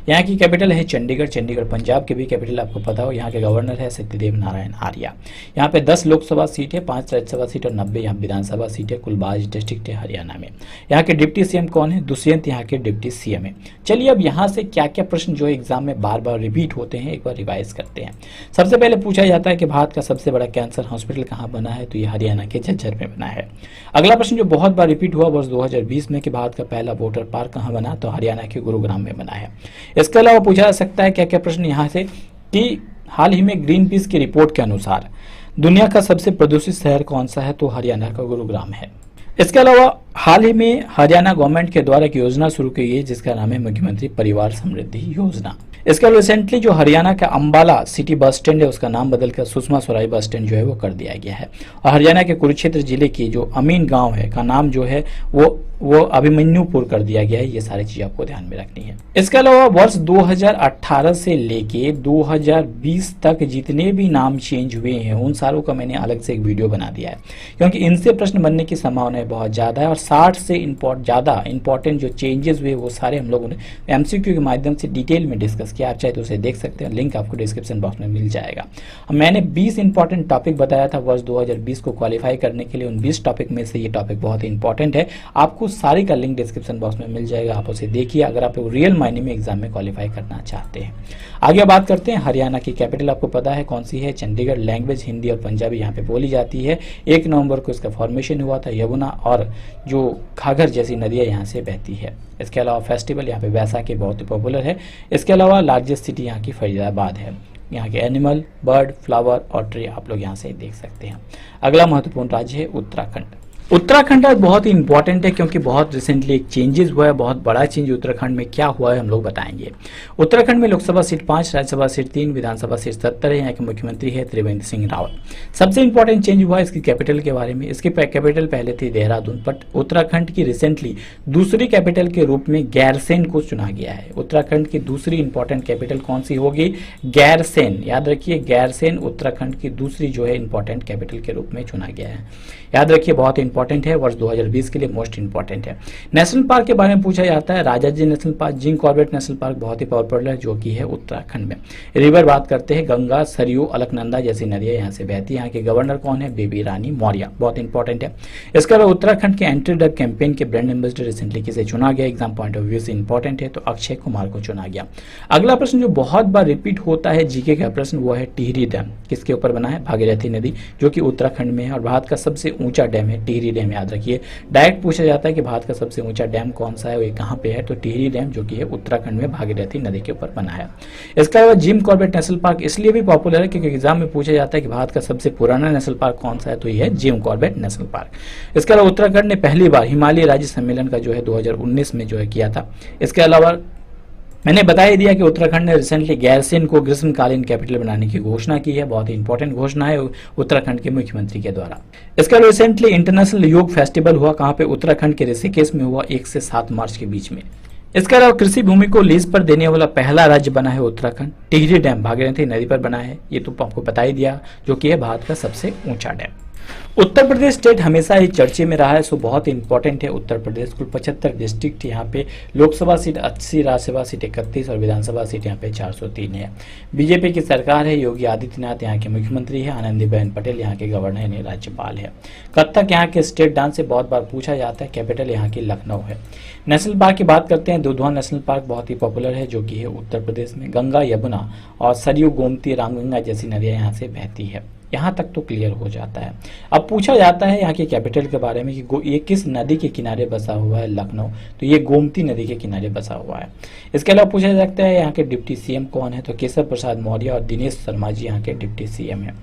यहाँ की कैपिटल है चंडीगढ़। चंडीगढ़ पंजाब की भी कैपिटल आपको पता हो। यहाँ के गवर्नर है सत्यदेव नारायण आर्या। यहाँ पे 10 लोकसभा सीट है, 5 राज्यसभा सीट और 90 यहाँ विधानसभा सीट है। कुल 22 डिस्ट्रिक्ट है हरियाणा में। यहाँ के डिप्टी सीएम कौन है, दुष्यंत यहाँ के डिप्टी सीएम है। चलिए अब यहाँ से क्या क्या प्रश्न जो एग्जाम में बार बार रिपीट होते हैं एक बार रिवाइज करते हैं। सबसे पहले पूछा जाता है कि भारत का सबसे बड़ा कैंसर हॉस्पिटल कहाँ बना है, तो ये हरियाणा के झज्जर में बना है। अगला प्रश्न जो बहुत बार रिपीट हुआ वर्ष 2020 में कि भारत का पहला वाटर पार्क कहाँ बना, तो हरियाणा के गुरुग्राम में बना है। इसके अलावा पूछा जा सकता है क्या क्या प्रश्न यहाँ से कि हाल ही में ग्रीन पीस की रिपोर्ट के अनुसार दुनिया का सबसे प्रदूषित शहर कौन सा है, तो हरियाणा का गुरुग्राम है। इसके अलावा हाल ही में हरियाणा गवर्नमेंट के द्वारा एक योजना शुरू की गई जिसका नाम है मुख्यमंत्री परिवार समृद्धि योजना। इसके अलावा रिसेंटली जो हरियाणा का अंबाला सिटी बस स्टैंड है उसका नाम बदलकर सुषमा स्वराज बस स्टैंड जो है वो कर दिया गया है। और हरियाणा के कुरुक्षेत्र जिले की जो अमीन गांव है का नाम जो है वो अभिमन्युपुर कर दिया गया है। ये सारी चीजें आपको ध्यान में रखनी है। इसके अलावा वर्ष 2018 से लेके 2020 तक जितने भी नाम चेंज हुए हैं उन सारों का मैंने अलग से एक वीडियो बना दिया है, क्योंकि इनसे प्रश्न बनने की संभावना बहुत ज्यादा है। और 60 से ज्यादा इंपॉर्टेंट जो चेंजेस हुए वो सारे हम लोगों ने एमसीक्यू के माध्यम से डिटेल में डिस्कस किया। आप चाहे तो उसे देख सकते हैं, लिंक आपको डिस्क्रिप्शन बॉक्स में मिल जाएगा। मैंने 20 इंपॉर्टेंट टॉपिक बताया था वर्ष 2020 को क्वालिफाई करने के लिए। उन 20 टॉपिक में से ये टॉपिक बहुत ही इंपॉर्टेंट है। आपको सारी का लिंक डिस्क्रिप्शन बॉक्स में मिल जाएगा, आप उसे देखिए अगर आप लोग रियल मायने में एग्जाम में क्वालिफाई करना चाहते हैं। आगे बात करते हैं हरियाणा की कैपिटल आपको पता है कौन सी है, चंडीगढ़। लैंग्वेज हिंदी और पंजाबी यहाँ पे बोली जाती है। 1 नवंबर को इसका फॉर्मेशन हुआ था। यमुना और जो घाघर जैसी नदियाँ यहाँ से बहती है। इसके अलावा फेस्टिवल यहाँ पे बैसाखी बहुत ही पॉपुलर है। इसके अलावा लार्जेस्ट सिटी यहाँ की फरीदाबाद है। यहाँ के एनिमल, बर्ड, फ्लावर और ट्री आप लोग यहाँ से देख सकते हैं। अगला महत्वपूर्ण राज्य है उत्तराखंड। उत्तराखंड आज बहुत ही इंपॉर्टेंट है क्योंकि बहुत रिसेंटली एक चेंजेस हुआ है, बहुत बड़ा चेंज उत्तराखंड में क्या हुआ है हम लोग बताएंगे। उत्तराखंड में लोकसभा सीट 5, राज्यसभा सीट 3, विधानसभा सीट 70 है। यहाँ के मुख्यमंत्री है त्रिवेंद्र सिंह रावत। सबसे इंपॉर्टेंट चेंज हुआ है इसकी कैपिटल के बारे में। इसकी कैपिटल पहले थी देहरादून, बट उत्तराखंड की रिसेंटली दूसरी कैपिटल के रूप में गैरसैंण को चुना गया है। उत्तराखंड की दूसरी इंपॉर्टेंट कैपिटल कौन सी होगी, गैरसैंण। याद रखिए गैरसैंण उत्तराखंड की दूसरी जो है इंपॉर्टेंट कैपिटल के रूप में चुना गया है। याद रखिए बहुत इंपॉर्टेंट इंपॉर्टेंट है, वर्ष 2020 के लिए मोस्ट इंपॉर्टेंट है। नेशनल पार्क के बारे में पूछा जाता है, Rajaji national park, Jim Corbett national park बहुत ही पॉपुलर है जो कि है उत्तराखंड में। रिवर बात करते हैं, गंगा, सरयू, अलकनंदा जैसी नदियां यहाँ से बहती है। यहाँ के गवर्नर कौन है? बेबी रानी मौर्य, बहुत इंपॉर्टेंट है। इसके अलावा उत्तराखंड के एंटी ड्रग कैंपेन के ब्रांड एम्बेसडर रिसेंटली किसे चुना गया? एग्जाम पॉइंट ऑफ व्यू से इंपॉर्टेंट है, तो अक्षय कुमार को चुना गया। अगला प्रश्न जो बहुत बार रिपीट होता है जीके का प्रश्न, वो है टिहरी डैम किसके ऊपर बना है? भागीरथी नदी, जो कि उत्तराखंड में है और भारत का सबसे ऊंचा डैम है टिहरी डैम, याद रखिए। डायरेक्ट पूछा जाता है कि भारत का सबसे ऊंचा डैम कौन सा है, वो कहाँ पे है? तो टिहरी डैम जो कि है उत्तराखंड में भागीरथी नदी के ऊपर बना है। इसके अलावा जिम कॉर्बेट नेशनल पार्क इसलिए भी पॉपुलर है क्योंकि एग्जाम में पूछा जाता है कि भारत का सबसे पुराना नेशनल पार्क कौन सा है, तो ये है जिम कॉर्बेट नेशनल पार्क। इसके अलावा उत्तराखंड ने पहली बार हिमालय राज्य सम्मेलन का जो है 2019 में जो है किया था। इसके अलावा मैंने बता ही दिया कि उत्तराखंड ने रिसेंटली गैरसैंण को ग्रीष्मकालीन कैपिटल बनाने की घोषणा की है, बहुत ही इंपॉर्टेंट घोषणा है उत्तराखंड के मुख्यमंत्री के द्वारा। इसके अलावा रिसेंटली इंटरनेशनल योग फेस्टिवल हुआ, कहाँ पे? उत्तराखंड के ऋषिकेश में हुआ, 1 से 7 मार्च के बीच में। इसके अलावा कृषि भूमि को लीज पर देने वाला पहला राज्य बना है उत्तराखंड। टिहरी डैम भागीरथी नदी पर बना है, ये तो आपको बता ही दिया, जो कि है भारत का सबसे ऊंचा डैम। उत्तर प्रदेश स्टेट हमेशा ही चर्चे में रहा है, सो बहुत इंपॉर्टेंट है उत्तर प्रदेश। कुल 75 डिस्ट्रिक्ट यहाँ पे, लोकसभा सीट 80, राज्यसभा सीट 31 और विधानसभा सीट यहाँ पे 403 है। बीजेपी की सरकार है, योगी आदित्यनाथ यहाँ के मुख्यमंत्री है, आनंदीबेन पटेल यहाँ के गवर्नर यानी राज्यपाल है। कथक यहाँ के स्टेट डांस से बहुत बार पूछा जाता है, कैपिटल यहाँ की लखनऊ है। नेशनल पार्क की बात करते हैं, दुधवा नेशनल पार्क बहुत ही पॉपुलर है जो कि है उत्तर प्रदेश में। गंगा, यमुना और सरयू, गोमती, रामगंगा जैसी नदियां यहाँ से बहती है। यहाँ तक तो क्लियर हो जाता है। अब पूछा जाता है यहाँ के कैपिटल के बारे में कि ये किस नदी के किनारे बसा हुआ है? लखनऊ, तो ये गोमती नदी के किनारे बसा हुआ है। इसके अलावा पूछा जा सकता है यहाँ के डिप्टी सीएम कौन है? तो केशव प्रसाद मौर्य और दिनेश शर्मा जी यहाँ के डिप्टी सीएम है।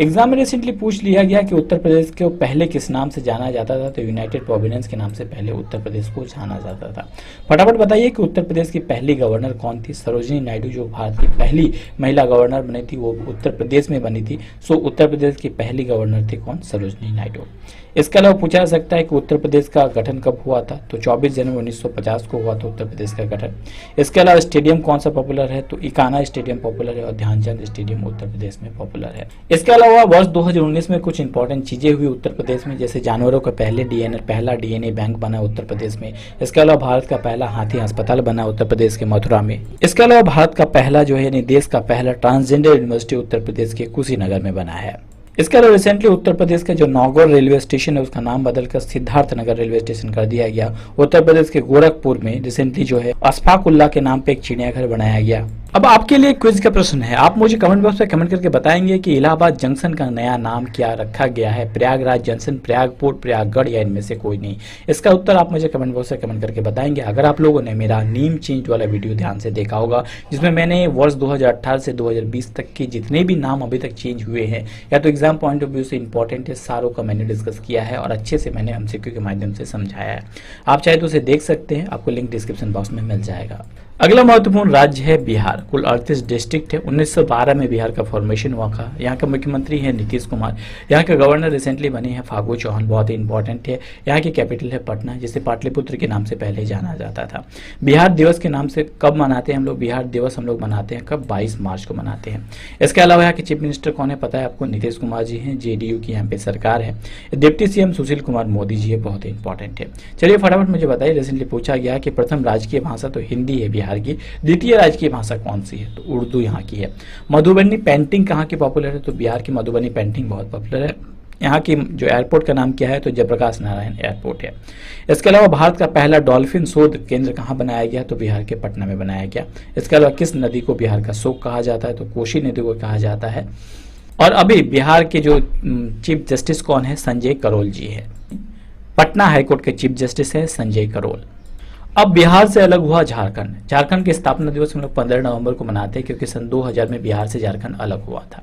एग्जाम में रिसेंटली पूछ लिया गया कि उत्तर प्रदेश को पहले किस नाम से जाना जाता था, तो यूनाइटेड प्रोविडेंस के नाम से पहले उत्तर प्रदेश को जाना जाता था। फटाफट बताइए कि उत्तर प्रदेश की पहली गवर्नर कौन थी? सरोजिनी नायडू, जो भारत की पहली महिला गवर्नर बनी थी, वो उत्तर प्रदेश में बनी थी। सो उत्तर प्रदेश की पहली गवर्नर थी कौन? सरोजिनी नायडू। इसके अलावा पूछा जा सकता है कि उत्तर प्रदेश का गठन कब हुआ था? तो 24 जनवरी 1950 को हुआ था उत्तर प्रदेश का गठन। इसके अलावा स्टेडियम कौन सा पॉपुलर है? तो इकाना स्टेडियम पॉपुलर है और ध्यानचंद स्टेडियम उत्तर प्रदेश में पॉपुलर है। इसके अलावा वर्ष 2019 में कुछ इंपॉर्टेंट चीजें हुई उत्तर प्रदेश में, जैसे जानवरों का पहला डीएनए बैंक बना उत्तर प्रदेश में। इसके अलावा भारत का पहला हाथी अस्पताल बना उत्तर प्रदेश के मथुरा में। इसके अलावा भारत का पहला जो है देश का पहला ट्रांसजेंडर यूनिवर्सिटी उत्तर प्रदेश के कुशीनगर में बना है। इसके अलावा रिसेंटली उत्तर प्रदेश का जो नौगढ़ रेलवे स्टेशन है उसका नाम बदलकर सिद्धार्थनगर रेलवे स्टेशन कर दिया गया। उत्तर प्रदेश के गोरखपुर में रिसेंटली जो है अशफाक उल्लाह के नाम पे एक चिड़ियाघर बनाया गया। अब आपके लिए क्विज का प्रश्न है, आप मुझे कमेंट बॉक्स में कमेंट करके बताएंगे कि इलाहाबाद जंक्शन का नया नाम क्या रखा गया है? प्रयागराज जंक्शन, प्रयागपुर, प्रयागगढ़ या इनमें से कोई नहीं? इसका उत्तर आप मुझे कमेंट बॉक्स में कमेंट करके बताएंगे। अगर आप लोगों ने मेरा नेम चेंज वाला वीडियो ध्यान से देखा होगा, जिसमें मैंने वर्ष 2018 से 2020 तक के जितने भी नाम अभी तक चेंज हुए हैं या तो एग्जाम पॉइंट ऑफ व्यू से इंपॉर्टेंट है, सारों का मैंने डिस्कस किया है और अच्छे से मैंने एमसीक्यू के माध्यम से समझाया है। आप चाहे तो उसे देख सकते हैं, आपको लिंक डिस्क्रिप्शन बॉक्स में मिल जाएगा। अगला महत्वपूर्ण राज्य है बिहार। कुल 38 डिस्ट्रिक्ट है। 1912 में बिहार का फॉर्मेशन हुआ था। यहाँ का मुख्यमंत्री है नीतीश कुमार। यहाँ के गवर्नर रिसेंटली बने हैं फागू चौहान, बहुत ही इंपॉर्टेंट है। यहाँ की कैपिटल है पटना, जिसे पाटलिपुत्र के नाम से पहले जाना जाता था। बिहार दिवस के नाम से कब मनाते हैं हम लोग? बिहार दिवस हम लोग मनाते हैं कब? 22 मार्च को मनाते हैं। इसके अलावा यहाँ के चीफ मिनिस्टर कौन है पता है आपको? नीतीश कुमार जी हैं, जेडीयू की यहाँ पे सरकार है। डिप्टी सीएम सुशील कुमार मोदी जी है, बहुत ही इंपॉर्टेंट है। चलिए फटाफट मुझे बताइए, रिसेंटली पूछा गया कि प्रथम राजकीय भाषा तो हिंदी है बिहार की, द्वितीय राजकीय भाषा कौन सी है? तो उर्दू यहाँ की है। मधुबनी पेंटिंग कहाँ की पॉपुलर है? तो बिहार की मधुबनी पेंटिंग बहुत पॉपुलर है। यहाँ की जो एयरपोर्ट का नाम क्या है? तो जयप्रकाश नारायण एयरपोर्ट है। इसके अलावा भारत का पहला डॉल्फिन शोध केंद्र कहाँ बनाया गया? तो बिहार के पटना में बनाया गया। इसके अलावा किस नदी को बिहार का शोक कहा जाता है? तो कोसी नदी को कहा जाता है। और अभी बिहार के जो चीफ जस्टिस कौन है? संजय करोल जी है। पटना हाईकोर्ट के चीफ जस्टिस है संजय करोल। अब बिहार से अलग हुआ झारखंड। झारखंड के स्थापना दिवस हम लोग 15 नवंबर को मनाते हैं, क्योंकि सन 2000 में बिहार से झारखंड अलग हुआ था।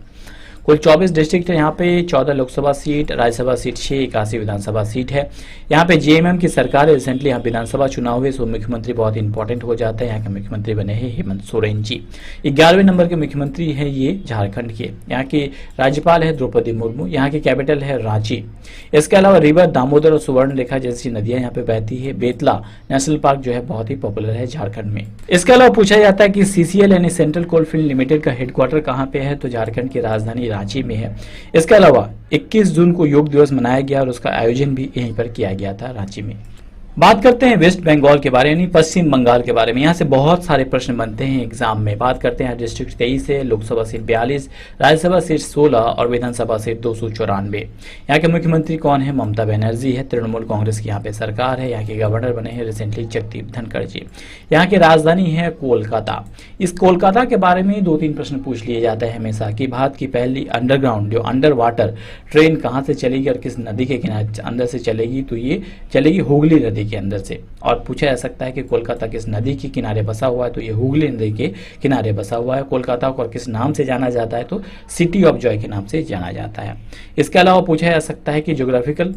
कुल 24 डिस्ट्रिक्ट है यहाँ पे, 14 लोकसभा सीट, राज्यसभा सीट 6, 81 विधानसभा सीट है। यहाँ पे जेएमएम की सरकार है। रिसेंटली यहाँ विधानसभा चुनाव हुए, सो मुख्यमंत्री बहुत इंपॉर्टेंट हो जाता है। यहाँ के मुख्यमंत्री बने हैं हेमंत सोरेन जी। 11वें नंबर के मुख्यमंत्री है ये झारखंड के। यहाँ की राज्यपाल है द्रौपदी मुर्मू। यहाँ की कैपिटल है रांची। इसके अलावा रिवर दामोदर और सुवर्ण रेखा जैसी नदियां यहाँ पे बहती है। बेतला नेशनल पार्क जो है बहुत ही पॉपुलर है झारखंड में। इसके अलावा पूछा जाता है कि सीसीएल यानी सेंट्रल कोल फील्ड लिमिटेड का हेडक्वार्टर कहाँ पे है? तो झारखंड की राजधानी रांची में है। इसके अलावा 21 जून को योग दिवस मनाया गया और उसका आयोजन भी यहीं पर किया गया था, रांची में। बात करते हैं वेस्ट बंगाल के बारे में, पश्चिम बंगाल के बारे में। यहाँ से बहुत सारे प्रश्न बनते हैं एग्जाम में। बात करते हैं डिस्ट्रिक्ट 23 है, लोकसभा सीट 42, राज्यसभा सीट 16 और विधानसभा सीट 294। यहाँ के मुख्यमंत्री कौन है? ममता बनर्जी है, तृणमूल कांग्रेस की यहाँ पे सरकार है। यहाँ के गवर्नर बने हैं रिसेंटली जगदीप धनखड़ जी। यहाँ की राजधानी है कोलकाता। इस कोलकाता के बारे में 2-3 प्रश्न पूछ लिए जाते हैं हमेशा कि भारत की पहली अंडरग्राउंड जो अंडर वाटर ट्रेन कहाँ से चलेगी और किस नदी के किनारे अंदर से चलेगी? तो ये चलेगी हुगली नदी के अंदर से। और पूछा जा सकता है कि कोलकाता किस नदी के किनारे बसा हुआ है? तो ये हुगली नदी के किनारे बसा हुआ है। कोलकाता को और किस नाम से जाना जाता है? तो सिटी ऑफ जॉय के नाम से जाना जाता है। इसके अलावा पूछा जा सकता है कि ज्योग्राफिकल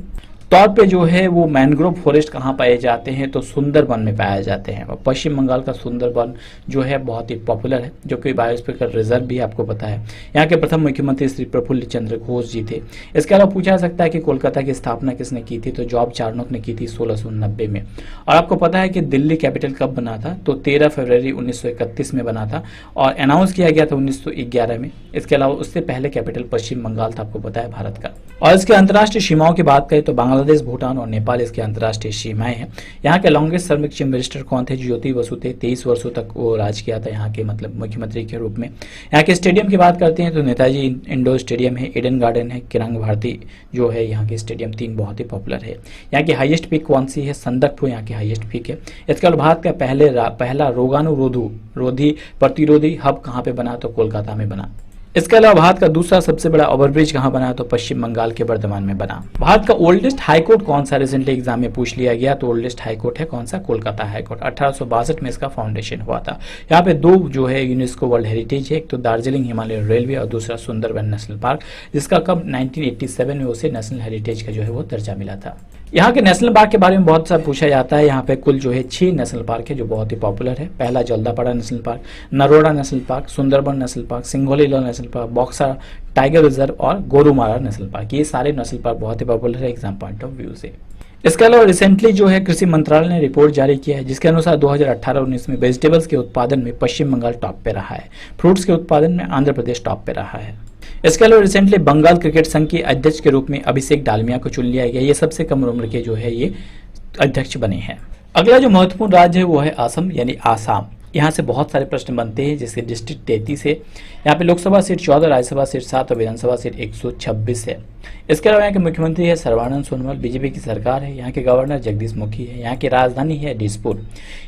तौर पे जो है वो मैनग्रोव फॉरेस्ट कहाँ पाए जाते हैं? तो सुंदरबन में पाए जाते हैं। और पश्चिम बंगाल का सुंदरबन जो है बहुत ही पॉपुलर है, जो कि बायोस्फीयर रिजर्व भी आपको पता है। यहाँ के प्रथम मुख्यमंत्री श्री प्रफुल्ल चंद्र घोष जी थे। इसके अलावा पूछा जा सकता है कि कोलकाता की स्थापना किसने की थी? तो जॉर्ज चार्नोक ने की थी 1690 में। और आपको पता है कि दिल्ली कैपिटल कब बना था? तो 13 फरवरी 1931 में बना था और अनाउंस किया गया था 1911 में। इसके अलावा उससे पहले कैपिटल पश्चिम बंगाल था, आपको पता है, भारत का। और इसके अंतर्राष्ट्रीय सीमाओं की बात करें तो बांग्लादेश, भूटान और नेपाल इसके अंतर्राष्ट्रीय सीमाएं हैं। यहाँ के लॉन्गेस्ट टर्म चीफ मिनिस्टर कौन थे? ज्योति बसु थे। 23 वर्षों तक वो राज किया था यहाँ के मतलब मुख्यमंत्री के रूप में। यहाँ के स्टेडियम की बात करते हैं तो नेताजी इंडोर स्टेडियम है, ईडन गार्डन है, किरंग भारती जो है यहाँ के स्टेडियम 3 बहुत ही पॉपुलर है। यहाँ की हाईएस्ट पीक कौन सी है? संदकफू यहाँ की हाईएस्ट पीक है। इसके अलावा भारत का पहला रोगाणुरोधी प्रतिरोधी हब कहाँ पे बना? तो कोलकाता में बना। इसके अलावा भारत का दूसरा सबसे बड़ा ओवरब्रिज कहाँ बना? तो पश्चिम बंगाल के बर्धमान में बना। भारत का ओल्डेस्ट हाईकोर्ट कौन सा? रिसेंटली एग्जाम में पूछ लिया गया। तो ओल्डेस्ट हाईकोर्ट है कौन सा? कोलकाता हाईकोर्ट। 1862 में इसका फाउंडेशन हुआ था। यहाँ पे 2 जो है यूनेस्को वर्ल्ड हेरिटेज है, एक तो दार्जिलिंग हिमालयन रेलवे और दूसरा सुंदरबन नेशनल पार्क, जिसका कब 1987 में उसे नेशनल हेरिटेज का जो है वो दर्जा मिला था। यहाँ के नेशनल पार्क के बारे में बहुत सा पूछा जाता है। यहाँ पे कुल जो है 6 नेशनल पार्क है जो बहुत ही पॉपुलर है। पहला Jaldapara national park, Naroda national park, Sundarban national park, Singalila national park, Buxa tiger reserve और गोरुमारा नेशनल पार्क। ये सारे नेशनल पार्क बहुत ही पॉपुलर है एग्जाम पॉइंट ऑफ व्यू से। इसके अलावा रिसेंटली जो है कृषि मंत्रालय ने रिपोर्ट जारी किया है, जिसके अनुसार 2018-19 में वेजिटेबल्स के उत्पादन में पश्चिम बंगाल टॉप पे रहा है। फ्रूट्स के उत्पादन में आंध्र प्रदेश टॉप पे रहा है। इसके अलावा रिसेंटली बंगाल क्रिकेट संघ के अध्यक्ष के रूप में अभिषेक डालमिया को चुन लिया गया। ये सबसे कम उम्र के जो है ये अध्यक्ष बने हैं। अगला जो महत्वपूर्ण राज्य है वो है असम यानी आसाम। यहाँ से बहुत सारे प्रश्न बनते हैं, जिसके डिस्ट्रिक्ट 33 है। यहाँ पे लोकसभा सीट 14, राज्यसभा सीट 7 और विधानसभा सीट 126 है। इसके अलावा यहाँ के मुख्यमंत्री है सर्बानंद सोनोवाल, बीजेपी की सरकार है। यहाँ के गवर्नर जगदीश मुखी है। यहाँ की राजधानी है दिसपुर।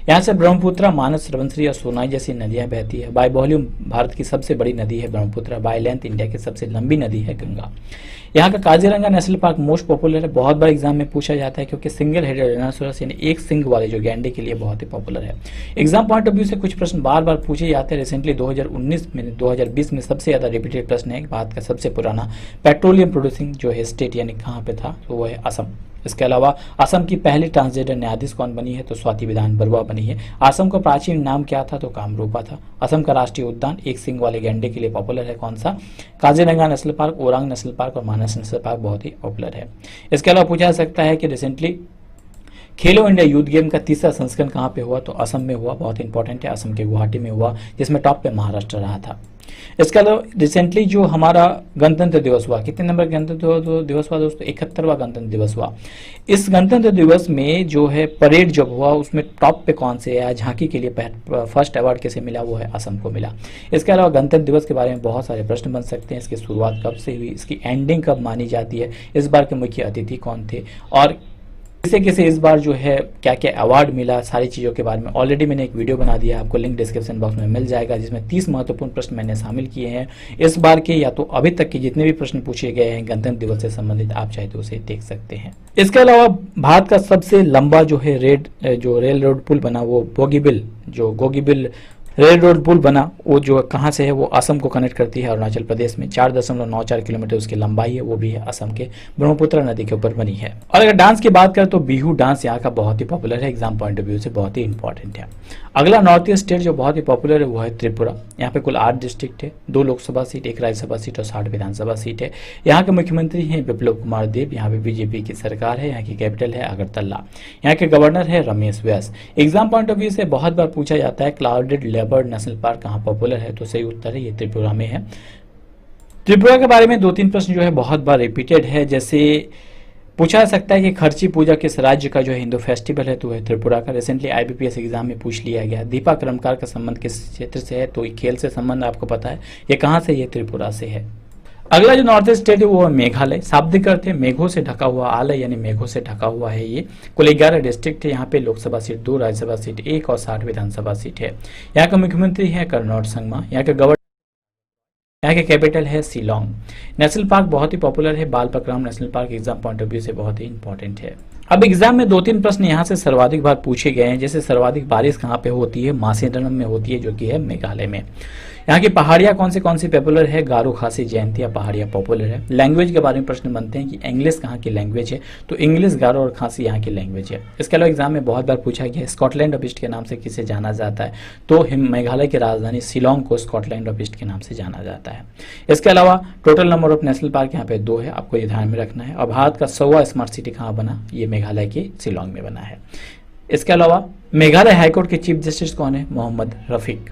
यहाँ से ब्रह्मपुत्र, मानस, श्रवणश्री और सोनाई जैसी नदियाँ बहती है। बाय वॉल्यूम भारत की सबसे बड़ी नदी है ब्रह्मपुत्र। बाय लेंथ इंडिया की सबसे लंबी नदी है गंगा। यहाँ का Kaziranga national park most popular है, बहुत बार एग्जाम में पूछा जाता है, क्योंकि सिंगल हेडेड डायनासोरस यानी एक सिंग वाले जो गैंडे के लिए बहुत ही पॉपुलर है। एग्जाम पॉइंट ऑफ व्यू से कुछ प्रश्न बार बार पूछे जाते हैं। रिसेंटली 2019 में 2020 में सबसे ज्यादा रिपीटेड प्रश्न है भारत का सबसे पुराना पेट्रोलियम प्रोड्यूसिंग जो है स्टेट यानी कहाँ पे था, तो वो है असम। इसके अलावा असम की पहली ट्रांसजेंडर न्यायाधीश कौन बनी है? तो स्वाति विधान बरुआ बनी है। असम का प्राचीन नाम क्या था? तो कामरूपा था। असम का राष्ट्रीय उद्यान एक सिंग वाले गैंडे के लिए पॉपुलर है, कौन सा? Kaziranga national park, Orang national park और मानस नेशनल पार्क बहुत ही पॉपुलर है। इसके अलावा पूछा जा सकता है कि रिसेंटली खेलो इंडिया यूथ गेम का तीसरा संस्करण कहाँ पे हुआ? तो असम में हुआ, बहुत इंपॉर्टेंट है। असम के गुवाहाटी में हुआ, जिसमें टॉप पे महाराष्ट्र रहा था। इसके अलावा रिसेंटली जो हमारा गणतंत्र दिवस हुआ, कितने नंबर गणतंत्र दिवस हुआ दोस्तों? 71वां गणतंत्र दिवस हुआ। इस गणतंत्र दिवस में जो है परेड जब हुआ उसमें टॉप पे कौन से आया? झांकी के लिए फर्स्ट अवार्ड किसे मिला? वो है असम को मिला। इसके अलावा गणतंत्र दिवस के बारे में बहुत सारे प्रश्न बन सकते हैं। इसकी शुरुआत कब से हुई? इसकी एंडिंग कब मानी जाती है? इस बार के मुख्य अतिथि कौन थे? और किसे इस बार जो है क्या क्या अवार्ड मिला? सारी चीज़ों के बारे में ऑलरेडी मैंने एक वीडियो बना दिया है, आपको लिंक डिस्क्रिप्शन बॉक्स में मिल जाएगा, जिसमें 30 महत्वपूर्ण प्रश्न मैंने शामिल किए हैं इस बार के, या तो अभी तक के जितने भी प्रश्न पूछे गए हैं गणतंत्र दिवस से संबंधित, आप चाहे तो उसे देख सकते हैं। इसके अलावा भारत का सबसे लंबा जो है रेल रोड पुल बना, वो गोगीबिल रेल रोड पुल बना, वो जो कहाँ से है? वो असम को कनेक्ट करती है अरुणाचल प्रदेश में। 4.94 किलोमीटर उसकी लंबाई है, वो भी है असम के ब्रह्मपुत्र नदी के ऊपर बनी है। और अगर डांस की बात करें तो बिहू डांस यहाँ का बहुत ही पॉपुलर है, एग्जाम पॉइंट ऑफ व्यू से बहुत ही इंपॉर्टेंट है। अगला नॉर्थ ईस्ट स्टेट जो बहुत ही पॉपुलर है वो है त्रिपुरा। यहाँ पे कुल 8 डिस्ट्रिक्ट है, 2 लोकसभा सीट, 1 राज्यसभा सीट और 60 विधानसभा सीट है। यहाँ के मुख्यमंत्री हैं बिप्लब कुमार देव। यहाँ पे बीजेपी की सरकार है। यहाँ की कैपिटल है अगरतला। यहाँ के गवर्नर है रमेश व्यास। एग्जाम पॉइंट ऑफ व्यू से बहुत बार पूछा जाता है क्लाउडेड लेपर्ड नेशनल पार्क कहाँ पॉपुलर है? तो सही उत्तर है ये त्रिपुरा में है। त्रिपुरा के बारे में 2-3 प्रश्न जो है बहुत बार रिपीटेड है। जैसे पूछा जा सकता है कि खर्ची पूजा किस राज्य का जो है हिंदू फेस्टिवल है, तो है त्रिपुरा का। रिसेंटली IBPS एग्जाम में पूछ लिया गया। दीपा कर्मकार का संबंध किस क्षेत्र से है, तो ये खेल से संबंध आपको पता है। ये कहाँ से, ये त्रिपुरा से है। अगला जो नॉर्थ ईस्ट स्टेट है वो है मेघालय। शाब्दिक अर्थ है मेघों से ढका हुआ, आलय यानी मेघों से ढका हुआ है। ये कुल 11 डिस्ट्रिक्ट है। यहाँ पे लोकसभा सीट 2, राज्यसभा सीट 1 और 60 विधानसभा सीट है। यहाँ का मुख्यमंत्री है कर्नोड संगमा। यहाँ के गवर्नर, यहाँ के कैपिटल है शिलोंग। नेशनल पार्क बहुत ही पॉपुलर है, Balphakram national park exam point of view से बहुत ही इंपॉर्टेंट है। अब एग्जाम में 2-3 प्रश्न यहाँ से सर्वाधिक बार पूछे गए हैं। जैसे सर्वाधिक बारिश कहाँ पे होती है, मासेरनम में होती है, जो कि है मेघालय में। यहाँ की पहाड़ियाँ कौन सी पॉपुलर है, गारो, खासी, जयंतिया पहाड़ियाँ पॉपुलर है। लैंग्वेज के बारे में प्रश्न बनते हैं कि इंग्लिश कहाँ की लैंग्वेज है, तो इंग्लिश, गारो और खासी यहाँ की लैंग्वेज है। इसके अलावा एग्जाम में बहुत बार पूछा गया है स्कॉटलैंड ऑफ ईस्ट के नाम से किसे जाना जाता है, तो मेघालय की राजधानी शिलोंग को स्कॉटलैंड ऑफ ईस्ट के नाम से जाना जाता है। इसके अलावा total number of national park यहाँ पे 2 है, आपको ये ध्यान में रखना है। और भारत का 100वां स्मार्ट सिटी कहाँ बना, ये मेघालय के शिलोंग में बना है। इसके अलावा मेघालय हाईकोर्ट के चीफ जस्टिस कौन है, मोहम्मद रफीक।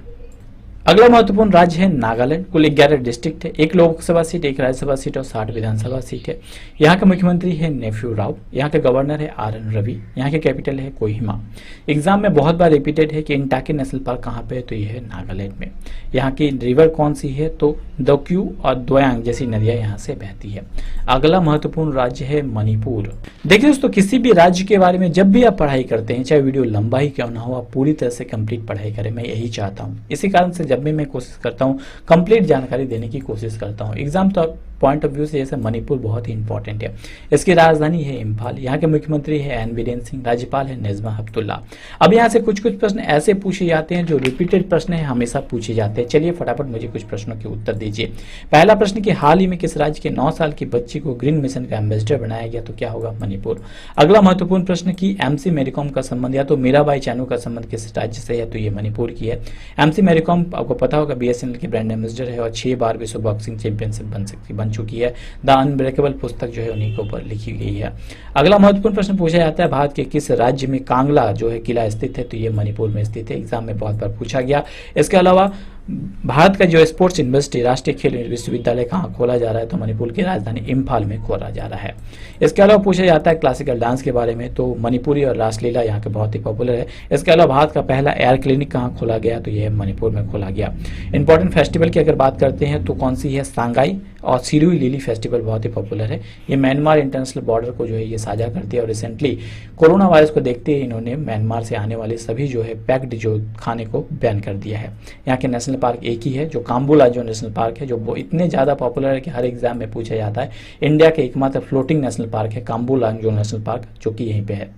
अगला महत्वपूर्ण राज्य है नागालैंड। कुल 11 डिस्ट्रिक्ट है, 1 लोकसभा सीट, 1 राज्यसभा सीट और 60 विधानसभा सीट है। यहाँ के मुख्यमंत्री है नेफ्यू राव। यहाँ के गवर्नर है RN रवि। यहाँ के कैपिटल है कोहिमा। एग्जाम में बहुत बार रिपीटेड है कि इंटाके नेशनल पार्क कहाँ पे है, तो ये है नागालैंड में। यहाँ की रिवर कौन सी है, तो दोक्यू और दोयांग जैसी नदियां यहाँ से बहती है। अगला महत्वपूर्ण राज्य है मणिपुर। देखिए दोस्तों, किसी भी राज्य के बारे में जब भी आप पढ़ाई करते हैं, चाहे वीडियो लंबा ही क्यों ना हो, आप पूरी तरह से कंप्लीट पढ़ाई करें। मैं यही चाहता हूँ। इसी कारण से जब भी मैं कोशिश करता हूँ कंप्लीट जानकारी देने की कोशिश करता हूँ। एग्जाम तो पॉइंट ऑफ व्यू से जैसे मणिपुर बहुत ही इंपॉर्टेंट है। इसकी राजधानी है इम्फाल। यहाँ के मुख्यमंत्री है एन बीरेन सिंह। राज्यपाल है नजमा हेपतुल्ला। अब यहाँ से कुछ प्रश्न ऐसे पूछे जाते हैं जो रिपीटेड प्रश्न है, हमेशा पूछे जाते हैं। चलिए फटाफट मुझे कुछ प्रश्नों के उत्तर दीजिए। पहला प्रश्न कि हाल ही में किस राज्य के 9 साल की बच्ची को ग्रीन मिशन का एम्बेसडर बनाया गया, तो क्या होगा, मणिपुर। अगला महत्वपूर्ण प्रश्न कि MC मैरीकॉम का संबंध या तो मीराबाई चानू का संबंध किस राज्य से है, तो ये मणिपुर की है। MC मैरीकॉम आपको पता होगा BSNL की ब्रांड एम्बेसडर है और 6 बार विश्व बॉक्सिंग चैंपियनशिप बन चुकी है। द अनब्रेकेबल पुस्तक जो है उन्हीं के ऊपर लिखी गई है। अगला महत्वपूर्ण प्रश्न पूछा जाता है भारत के किस राज्य में कांगला जो है किला स्थित है, तो ये मणिपुर में स्थित है। एग्जाम में बहुत बार पूछा गया। इसके अलावा भारत का जो स्पोर्ट्स यूनिवर्सिटी राष्ट्रीय खेल विश्वविद्यालय कहाँ खोला जा रहा है, तो मणिपुर की राजधानी इम्फाल में खोला जा रहा है। इसके अलावा पूछा जाता है क्लासिकल डांस के बारे में, तो मणिपुरी और रासलीला यहाँ के बहुत ही पॉपुलर है। इसके अलावा भारत का पहला एयर क्लिनिक कहाँ खोला गया, तो यह मणिपुर में खोला गया। इंपॉर्टेंट फेस्टिवल की अगर बात करते हैं तो कौन सी है, सांगाई और सिरुई लिली फेस्टिवल बहुत ही पॉपुलर है। ये म्यांमार इंटरनेशनल बॉर्डर को जो है ये साझा करती है और रिसेंटली कोरोना वायरस को देखते हुए इन्होंने म्यांमार से आने वाले सभी जो है पैक्ड जो खाने को बैन कर दिया है। यहाँ के नेशनल पार्क एक ही है जो काम्बुला जो नेशनल पार्क है, जो वो इतने ज़्यादा पॉपुलर है कि हर एग्जाम में पूछा जाता है। इंडिया के एकमात्र फ्लोटिंग नेशनल पार्क है काम्बुला जो नेशनल पार्क, जो कि यहीं पे है।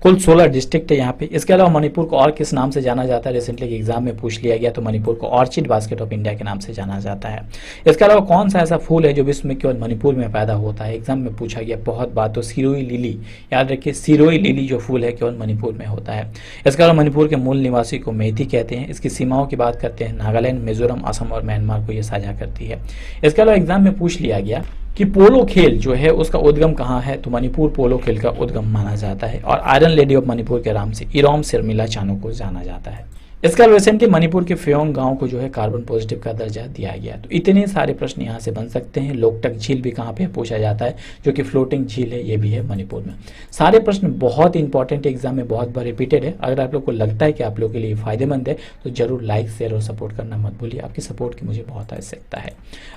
कुल 16 डिस्ट्रिक्ट है यहाँ पे। इसके अलावा मणिपुर को और किस नाम से जाना जाता है, रिसेंटली एग्जाम में पूछ लिया गया, तो मणिपुर को ऑर्चिड बास्केट ऑफ इंडिया के नाम से जाना जाता है। इसके अलावा कौन सा ऐसा फूल है जो विश्व में केवल मणिपुर में पैदा होता है, एग्जाम में पूछा गया बहुत बात, तो सिरोई लिली। याद रखिए सिरोई लिली जो फूल है केवल मणिपुर में होता है। इसके अलावा मणिपुर के मूल निवासी को मेइती कहते हैं। इसकी सीमाओं की बात करते हैं, नागालैंड, मिजोरम, असम और म्यांमार को ये साझा करती है। इसके अलावा एग्जाम में पूछ लिया गया कि पोलो खेल जो है उसका उद्गम कहाँ है, तो मणिपुर पोलो खेल का उद्गम माना जाता है और आयरन लेडी ऑफ मणिपुर के नाम से इरोम शर्मिला चानू को जाना जाता है। इसका रिसेंटली मणिपुर के फेयोंग गांव को जो है कार्बन पॉजिटिव का दर्जा दिया गया। तो इतने सारे प्रश्न यहाँ से बन सकते हैं। लोकटक झील भी कहाँ पे पूछा जाता है, जो कि फ्लोटिंग झील है, ये भी है मणिपुर में। सारे प्रश्न बहुत इंपॉर्टेंट एग्जाम में बहुत बार रिपीटेड है। अगर आप लोग को लगता है कि आप लोग के लिए फायदेमंद है तो जरूर लाइक, शेयर और सपोर्ट करना मत भूलिए। आपकी सपोर्ट की मुझे बहुत आवश्यकता है।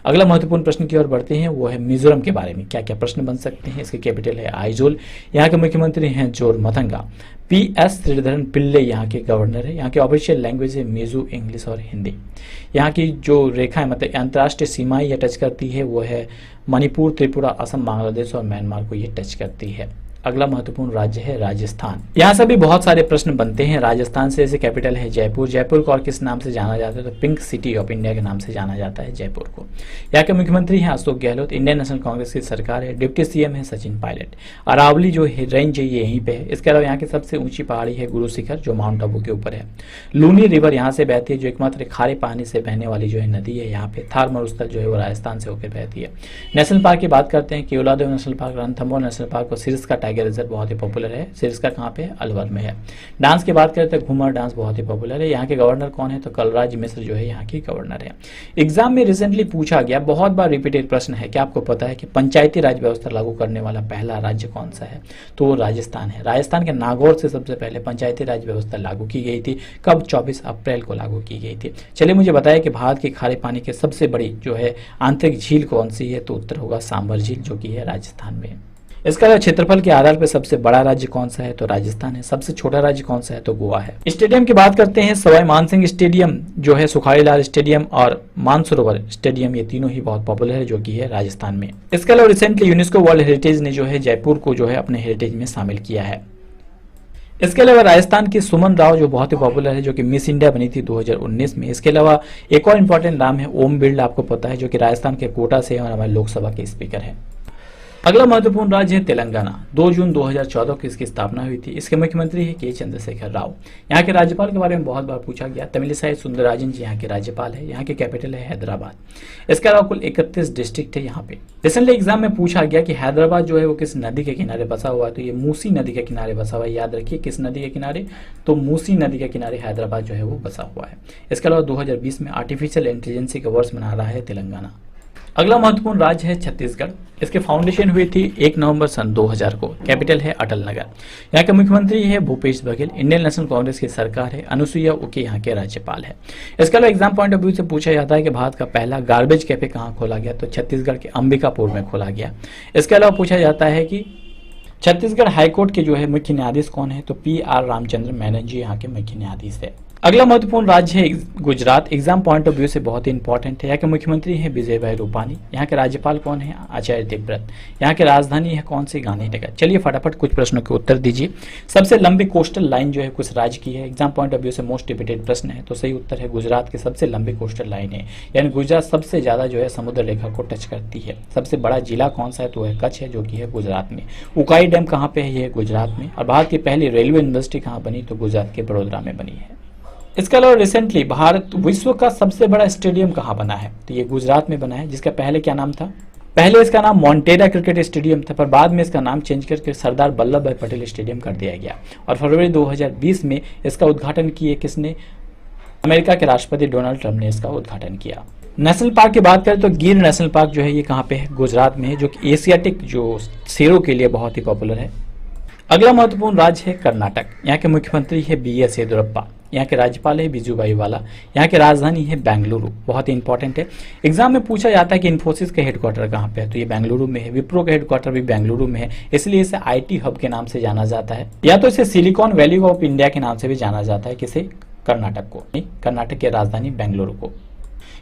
अगला महत्वपूर्ण प्रश्न की ओर बढ़ते हैं, वो है मिजोरम के बारे में क्या क्या प्रश्न बन सकते हैं। इसकी कैपिटल है आइजोल। यहाँ के मुख्यमंत्री हैं जोरमथंगा। PS श्रीधरन पिल्ले यहाँ के गवर्नर है। यहाँ की ऑफिशियल लैंग्वेज है मिजो, इंग्लिश और हिंदी। यहाँ की जो रेखाएं मतलब अंतर्राष्ट्रीय सीमाएं ये टच करती है वो है मणिपुर, त्रिपुरा, असम, बांग्लादेश और म्यांमार को ये टच करती है। अगला महत्वपूर्ण राज्य है राजस्थान। यहाँ से भी बहुत सारे प्रश्न बनते हैं। राजस्थान से इसे कैपिटल है जयपुर। जयपुर को और किस नाम से जाना जाता है, तो पिंक सिटी ऑफ इंडिया के नाम से जाना जाता है जयपुर को। यहाँ के मुख्यमंत्री हैं अशोक गहलोत। इंडियन नेशनल कांग्रेस की सरकार है। डिप्टी CM है सचिन पायलट। अरावली जो रेंज है ये यहीं पे है। इसके अलावा यहाँ की सबसे ऊंची पहाड़ी है गुरु शिखर जो माउंट आबू के ऊपर है। लूनी रिवर यहाँ से बहती है जो एकमात्र खारे पानी से बहने वाली जो है नदी है यहाँ पे। थार मरुस्थल जो है वो राजस्थान से होकर बहती है। नेशनल पार्क की बात करते हैं, Keoladeo national park, Ranthambore national park और सिरस्का टाइगर टाइगर रिजर्व बहुत ही पॉपुलर है। सिरसा कहाँ पे है? अलवर में है। डांस की बात करें तो घूमर डांस बहुत ही पॉपुलर है। यहाँ के गवर्नर कौन है? तो कलराज मिश्र जो है यहाँ के गवर्नर है। एग्जाम में रिसेंटली पूछा गया, बहुत बार रिपीटेड प्रश्न है, क्या आपको पता है कि पंचायती राज व्यवस्था लागू करने वाला पहला राज्य कौन सा है? तो वो राजस्थान है। राजस्थान के नागौर से सबसे पहले पंचायती राज व्यवस्था लागू की गई थी। कब? 24 अप्रैल को लागू की गई थी। चलिए मुझे बताया कि भारत के खारे पानी के सबसे बड़ी जो है आंतरिक झील कौन सी है? तो उत्तर होगा सांभर झील, जो कि है राजस्थान में। इसके अलावा क्षेत्रफल के आधार पर सबसे बड़ा राज्य कौन सा है? तो राजस्थान है। सबसे छोटा राज्य कौन सा है? तो गोवा है। स्टेडियम की बात करते हैं, सवाई मानसिंह स्टेडियम जो है, सुखाड़ीलाल स्टेडियम और मानसरोवर स्टेडियम, ये तीनों ही बहुत पॉपुलर है, जो कि है राजस्थान में। इसके अलावा रिसेंटली यूनेस्को वर्ल्ड हेरिटेज ने जो है जयपुर को जो है अपने हेरिटेज में शामिल किया है। इसके अलावा राजस्थान की सुमन राव जो बहुत ही पॉपुलर है, जो कि मिस इंडिया बनी थी 2019 में। इसके अलावा एक और इम्पोर्टेंट नाम है ओम बिरला, आपको पता है, जो कि राजस्थान के कोटा से और हमारे लोकसभा के स्पीकर है। अगला महत्वपूर्ण राज्य है तेलंगाना। 2 जून 2014 को इसकी स्थापना हुई थी। इसके मुख्यमंत्री है के चंद्रशेखर राव। यहाँ के राज्यपाल के बारे में बहुत बार पूछा गया। तमिलिसाई सुंदरराजन जी यहाँ के राज्यपाल है। यहाँ की कैपिटल है हैदराबाद। इसके अलावा कुल 31 डिस्ट्रिक्ट है यहाँ पे। रिसेंटली एग्जाम में पूछा गया कि हैदराबाद जो है वो किस नदी के किनारे बसा हुआ है? तो ये मूसी नदी के किनारे बसा हुआ है। याद रखिए, किस नदी के किनारे? तो मूसी नदी के किनारे हैदराबाद जो है वो बसा हुआ है। इसके अलावा 2020 में आर्टिफिशियल इंटेलिजेंस का वर्ष मना रहा है तेलंगाना। अगला महत्वपूर्ण राज्य है छत्तीसगढ़। इसके फाउंडेशन हुई थी 1 नवंबर सन 2000 को। कैपिटल है अटल नगर। यहाँ के मुख्यमंत्री है भूपेश बघेल। इंडियन नेशनल कांग्रेस की सरकार है। अनुसुईया उइके यहाँ के राज्यपाल है। इसके अलावा एग्जाम पॉइंट ऑफ व्यू से पूछा जाता है कि भारत का पहला गार्बेज कैफे कहाँ खोला गया? तो छत्तीसगढ़ के अंबिकापुर में खोला गया। इसके अलावा पूछा जाता है कि छत्तीसगढ़ हाईकोर्ट के जो है मुख्य न्यायाधीश कौन है? तो PR रामचंद्र मेनन जी यहाँ के मुख्य न्यायाधीश है। अगला महत्वपूर्ण राज्य है Gujarat. Exam point of view से बहुत ही इंपॉर्टेंट है। यहाँ के मुख्यमंत्री हैं विजय भाई रूपानी। यहाँ के राज्यपाल कौन है? आचार्य देवव्रत। यहाँ की राजधानी है कौन सी? गांधीनगर। चलिए फटाफट कुछ प्रश्नों के उत्तर दीजिए। सबसे लंबी कोस्टल लाइन जो है किस राज्य की है? एग्जाम पॉइंट ऑफ व्यू से मोस्ट रिपीटेड प्रश्न है, तो सही उत्तर है गुजरात की सबसे लंबी कोस्टल लाइन है। यानी गुजरात सबसे ज्यादा जो है समुद्र रेखा को टच करती है। सबसे बड़ा जिला कौन सा है? तो है कच्छ है, जो कि है गुजरात में। उकाई डैम कहाँ पे है? ये गुजरात में। और भारत की पहली रेलवे यूनिवर्सिटी कहाँ बनी? तो गुजरात के बड़ोदरा में बनी है। इसके अलावा रिसेंटली भारत विश्व का सबसे बड़ा स्टेडियम कहाँ बना है? तो ये गुजरात में बना है, जिसका पहले क्या नाम था? पहले इसका नाम मोन्टेरा क्रिकेट स्टेडियम था, पर बाद में इसका नाम चेंज करके सरदार वल्लभ भाई पटेल स्टेडियम कर दिया गया। और फरवरी 2020 में इसका उद्घाटन किए किसने? अमेरिका के राष्ट्रपति डोनाल्ड ट्रंप ने इसका उद्घाटन किया। नेशनल पार्क की बात करें तो गिर नेशनल पार्क जो है ये कहाँ पे है? गुजरात में है, जो कि एशियाटिक जो शेरों के लिए बहुत ही पॉपुलर है। अगला महत्वपूर्ण राज्य है कर्नाटक। यहाँ के मुख्यमंत्री है BS येदियुरप्पा। यहाँ के राज्यपाल है बिजूभाई वाला। यहाँ की राजधानी है बेंगलुरु। बहुत ही इंपॉर्टेंट है। एग्जाम में पूछा जाता है कि इन्फोसिस का हेडक्वार्टर कहाँ पे है? तो ये बेंगलुरु में है। विप्रो का हेडक्वार्टर भी बेंगलुरु में है, इसलिए इसे IT हब के नाम से जाना जाता है, या तो इसे सिलिकॉन वैली ऑफ इंडिया के नाम से भी जाना जाता है। किसे? कर्नाटक को, कर्नाटक की राजधानी बेंगलुरु को।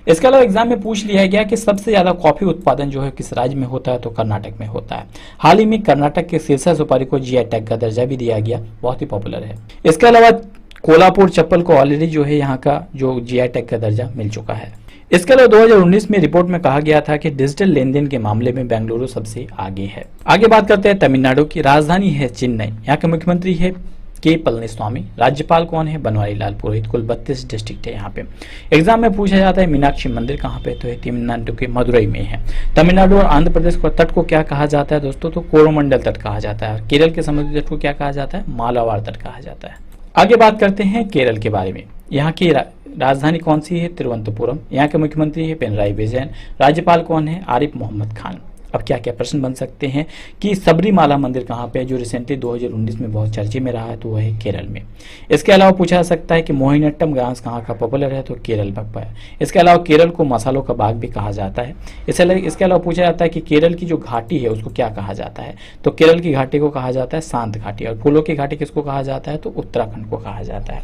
इसके अलावा एग्जाम में पूछ लिया गया कि सबसे ज्यादा कॉफी उत्पादन जो है किस राज्य में होता है? तो कर्नाटक में होता है। हाल ही में कर्नाटक के सिरसा सुपारी को GI टैग का दर्जा भी दिया गया, बहुत ही पॉपुलर है। इसके अलावा कोल्हापुर चप्पल को ऑलरेडी जो है यहाँ का जो GI टैग का दर्जा मिल चुका है। इसके अलावा 2019 में रिपोर्ट में कहा गया था कि डिजिटल लेन देन के मामले में बेंगलुरु सबसे आगे है। आगे बात करते हैं तमिलनाडु की। राजधानी है चेन्नई। यहाँ के मुख्यमंत्री है के पलनीस्वामी। राज्यपाल कौन है? बनवारी लाल पुरोहित। कुल 32 डिस्ट्रिक्ट है यहाँ पे। एग्जाम में पूछा जाता है मीनाक्षी मंदिर कहाँ पे? तो तमिलनाडु के मदुरई में है। तमिलनाडु और आंध्र प्रदेश को तट को क्या कहा जाता है दोस्तों? तो कोरोमंडल तट कहा जाता है। केरल के समुद्री तट को क्या कहा जाता है? मालाबार तट कहा जाता है। आगे बात करते हैं केरल के बारे में। यहाँ की राजधानी कौन सी है? तिरुवनंतपुरम। यहाँ के मुख्यमंत्री है पिनराई विजयन। राज्यपाल कौन है? आरिफ मोहम्मद खान। अब क्या क्या प्रश्न बन सकते हैं कि सबरीमाला मंदिर कहाँ पे है, जो रिसेंटली 2019 में बहुत चर्चे में रहा है? तो वह है केरल में। इसके अलावा पूछा जा सकता है कि मोहिनीअट्टम डांस कहाँ का पॉपुलर है? तो केरल में है। इसके अलावा केरल को मसालों का बाग भी कहा जाता है। इसके अलावा पूछा जाता है कि केरल की जो घाटी है उसको क्या कहा जाता है? तो केरल की घाटी को कहा जाता है शांत घाटी। और फूलों की घाटी किसको कहा जाता है? तो उत्तराखंड को कहा जाता है।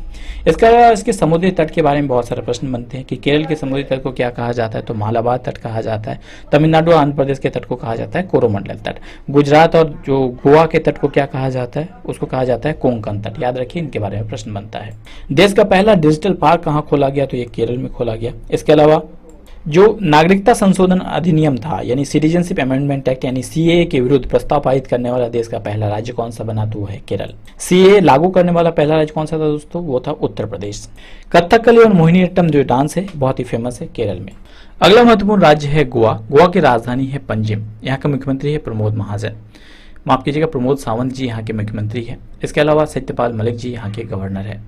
इसके अलावा इसके समुद्री तट के बारे में बहुत सारे प्रश्न बनते हैं कि केरल के समुद्री तट को क्या कहा जाता है? तो मालाबार तट कहा जाता है। तमिलनाडु और आंध्र प्रदेश के तट को कहा जाता है कोरोमंडल तट। गुजरात और जो गोवा के तट को क्या कहा जाता है? उसको कहा जाता है कोंकण तट। याद रखिए, इनके बारे में प्रश्न बनता है। देश का पहला डिजिटल पार्क कहाँ खोला गया? तो ये केरल में खोला गया। इसके अलावा जो नागरिकता संशोधन अधिनियम था, यानी सिटीजनशिप अमेंडमेंट एक्ट यानी CAA के विरुद्ध प्रस्ताव पारित करने वाला देश का पहला राज्य कौन सा बना? तो है केरल। CAA लागू करने वाला पहला राज्य कौन सा था दोस्तों? वो था उत्तर प्रदेश। कथकली और मोहिनीअट्टम जो डांस है बहुत ही फेमस है केरल में। अगला महत्वपूर्ण राज्य है गोवा। गोवा की राजधानी है पंजिम। यहाँ का मुख्यमंत्री है प्रमोद महाजन। माफ कीजिएगा, प्रमोद सावंत जी यहाँ के मुख्यमंत्री हैं। इसके अलावा सत्यपाल मलिक जी यहाँ के गवर्नर है।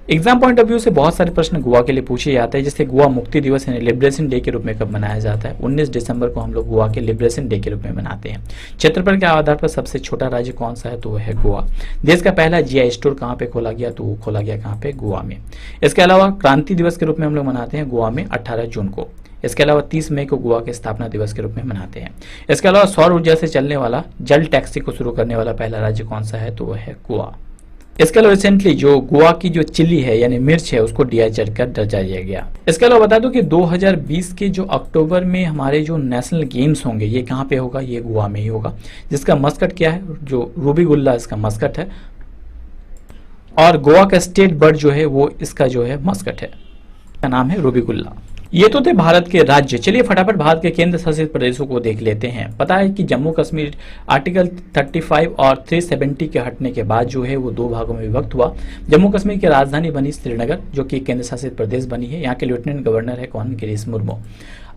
एग्जाम पॉइंट ऑफ व्यू से बहुत सारे प्रश्न गोवा के लिए पूछे जाते हैं, जैसे गोवा मुक्ति दिवस यानी लिबरेशन डे के रूप में कब मनाया जाता है। 19 दिसंबर को हम लोग गोवा के लिबरेशन डे के रूप में मनाते हैं। क्षेत्रफल के आधार पर सबसे छोटा राज्य कौन सा है, तो वह है गोवा। देश का पहला जीआई स्टोर कहाँ पे खोला गया, तो वो खोला गया कहाँ पे, गोवा में। इसके अलावा क्रांति दिवस के रूप में हम लोग मनाते हैं गोवा में 18 जून को। इसके अलावा 30 मई को गोवा के स्थापना दिवस के रूप में मनाते हैं। इसके अलावा सौर ऊर्जा से चलने वाला जल टैक्सी को शुरू करने वाला पहला राज्य कौन सा है, तो वह है गोवा। इसके अलावा रिसेंटली जो गोवा की जो चिली है यानी मिर्च है उसको डीआई का दर्जा दिया गया। इसके अलावा बता दूं कि 2020 के जो अक्टूबर में हमारे जो नेशनल गेम्स होंगे ये कहाँ पे होगा, ये गोवा में ही होगा, जिसका मस्कट क्या है, जो रूबीगुल्ला इसका मस्कट है, और गोवा का स्टेट बर्ड जो है वो इसका जो है मस्कट है, का नाम है रूबीगुल्ला। ये तो थे भारत के राज्य। चलिए फटाफट भारत के केंद्र शासित प्रदेशों को देख लेते हैं। पता है कि जम्मू कश्मीर आर्टिकल 35 और 370 के हटने के बाद जो है वो दो भागों में विभक्त हुआ। जम्मू कश्मीर की राजधानी बनी श्रीनगर, जो कि केंद्र शासित प्रदेश बनी है। यहाँ के लेफ्टिनेंट गवर्नर है कौन, गिरीश मुर्मू।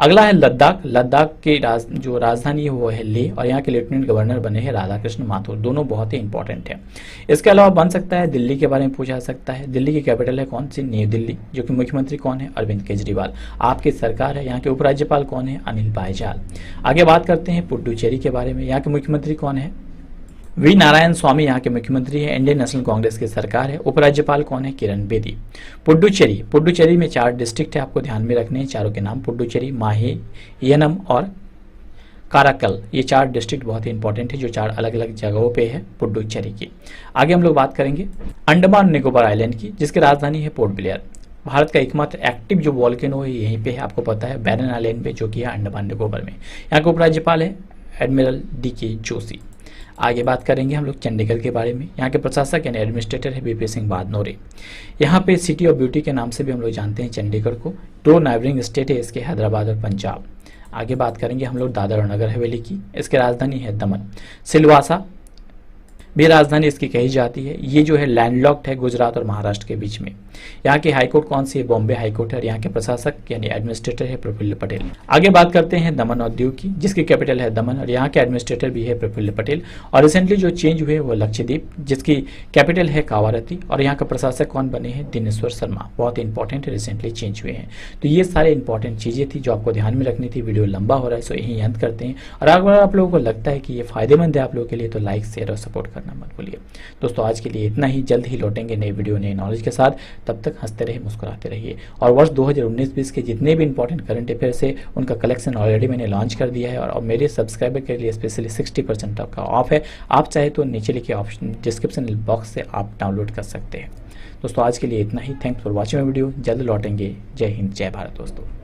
अगला है लद्दाख। लद्दाख की जो राजधानी है वो है लेह, और यहाँ के लेफ्टिनेंट गवर्नर बने हैं राधाकृष्ण माथुर। दोनों बहुत ही इंपॉर्टेंट है। इसके अलावा बन सकता है दिल्ली के बारे में पूछा जा सकता है। दिल्ली की कैपिटल है कौन सी, न्यू दिल्ली, जो कि मुख्यमंत्री कौन है, अरविंद केजरीवाल। आपकी सरकार है। यहाँ के उपराज्यपाल कौन है, अनिल बाईजाल। आगे बात करते हैं पुडुचेरी के बारे में। यहाँ के मुख्यमंत्री कौन है, वी नारायण स्वामी यहाँ के मुख्यमंत्री है। इंडियन नेशनल कांग्रेस की सरकार है। उपराज्यपाल कौन है, किरण बेदी। पुडुचेरी में 4 डिस्ट्रिक्ट है, आपको ध्यान में रखने हैं चारों के नाम, पुडुचेरी, माहे, येनम और काराकल। ये 4 डिस्ट्रिक्ट बहुत ही इंपॉर्टेंट है, जो 4 अलग अलग जगहों पे है पुडुचेरी की। आगे हम लोग बात करेंगे अंडमान निकोबार आइलैंड की, जिसकी राजधानी है पोर्ट ब्लेयर। भारत का एकमात्र एक्टिव जो वॉल्केनो है यहीं पे है, आपको पता है, बैरन आइलैंड पे, जो कि है अंडमान निकोबार में। यहाँ के उपराज्यपाल है एडमिरल DK जोशी। आगे बात करेंगे हम लोग चंडीगढ़ के बारे में। यहाँ के प्रशासक यानी एडमिनिस्ट्रेटर है BP सिंह बादनोरे। यहाँ पे सिटी ऑफ ब्यूटी के नाम से भी हम लोग जानते हैं चंडीगढ़ को। 2 नाइबरिंग स्टेट है इसके, हैदराबाद और पंजाब। आगे बात करेंगे हम लोग दादर और नगर हवेली की। इसकी राजधानी है दमन। सिलवासा भी राजधानी इसकी कही जाती है। ये जो है लैंडलॉक्ड है गुजरात और महाराष्ट्र के बीच में। यहाँ की हाईकोर्ट कौन सी है, बॉम्बे हाईकोर्ट है, और यहाँ के प्रशासक यानी एडमिनिस्ट्रेटर है प्रफुल्ल पटेल। आगे बात करते हैं दमन और दीव की, जिसकी कैपिटल है दमन, और यहाँ के एडमिनिस्ट्रेटर भी है प्रफुल्ल पटेल। और रिसेंटली जो चेंज हुए वो लक्षद्वीप, जिसकी कैपिटल है कावारती, और यहाँ का प्रशासक कौन बने हैं, दिनेश्वर शर्मा। बहुत इंपॉर्टेंट है, रिसेंटली चेंज हुए हैं। तो ये सारे इंपॉर्टेंट चीजें थी जो आपको ध्यान में रखनी थी। वीडियो लंबा हो रहा है, सो यही अंत करते हैं। और अगर आप लोगों को लगता है कि ये फायदेमंद है आप लोगों के लिए, तो लाइक शेयर और सपोर्ट करना मत भूलिए। दोस्तों आज के लिए इतना ही। जल्द ही लौटेंगे नई वीडियो नई नॉलेज के साथ। तब तक हंसते रहिए, मुस्कुराते रहिए। और वर्ष 2019-20 के जितने भी इंपॉर्टेंट करंट अफेयर्स है उनका कलेक्शन ऑलरेडी मैंने लॉन्च कर दिया है, और मेरे सब्सक्राइबर के लिए स्पेशली 60% का ऑफ है। आप चाहे तो नीचे लिखे ऑप्शन डिस्क्रिप्शन बॉक्स से आप डाउनलोड कर सकते हैं। दोस्तों आज के लिए इतना ही। Thanks for watching my video. जल्द लौटेंगे। जय हिंद, जय भारत दोस्तों।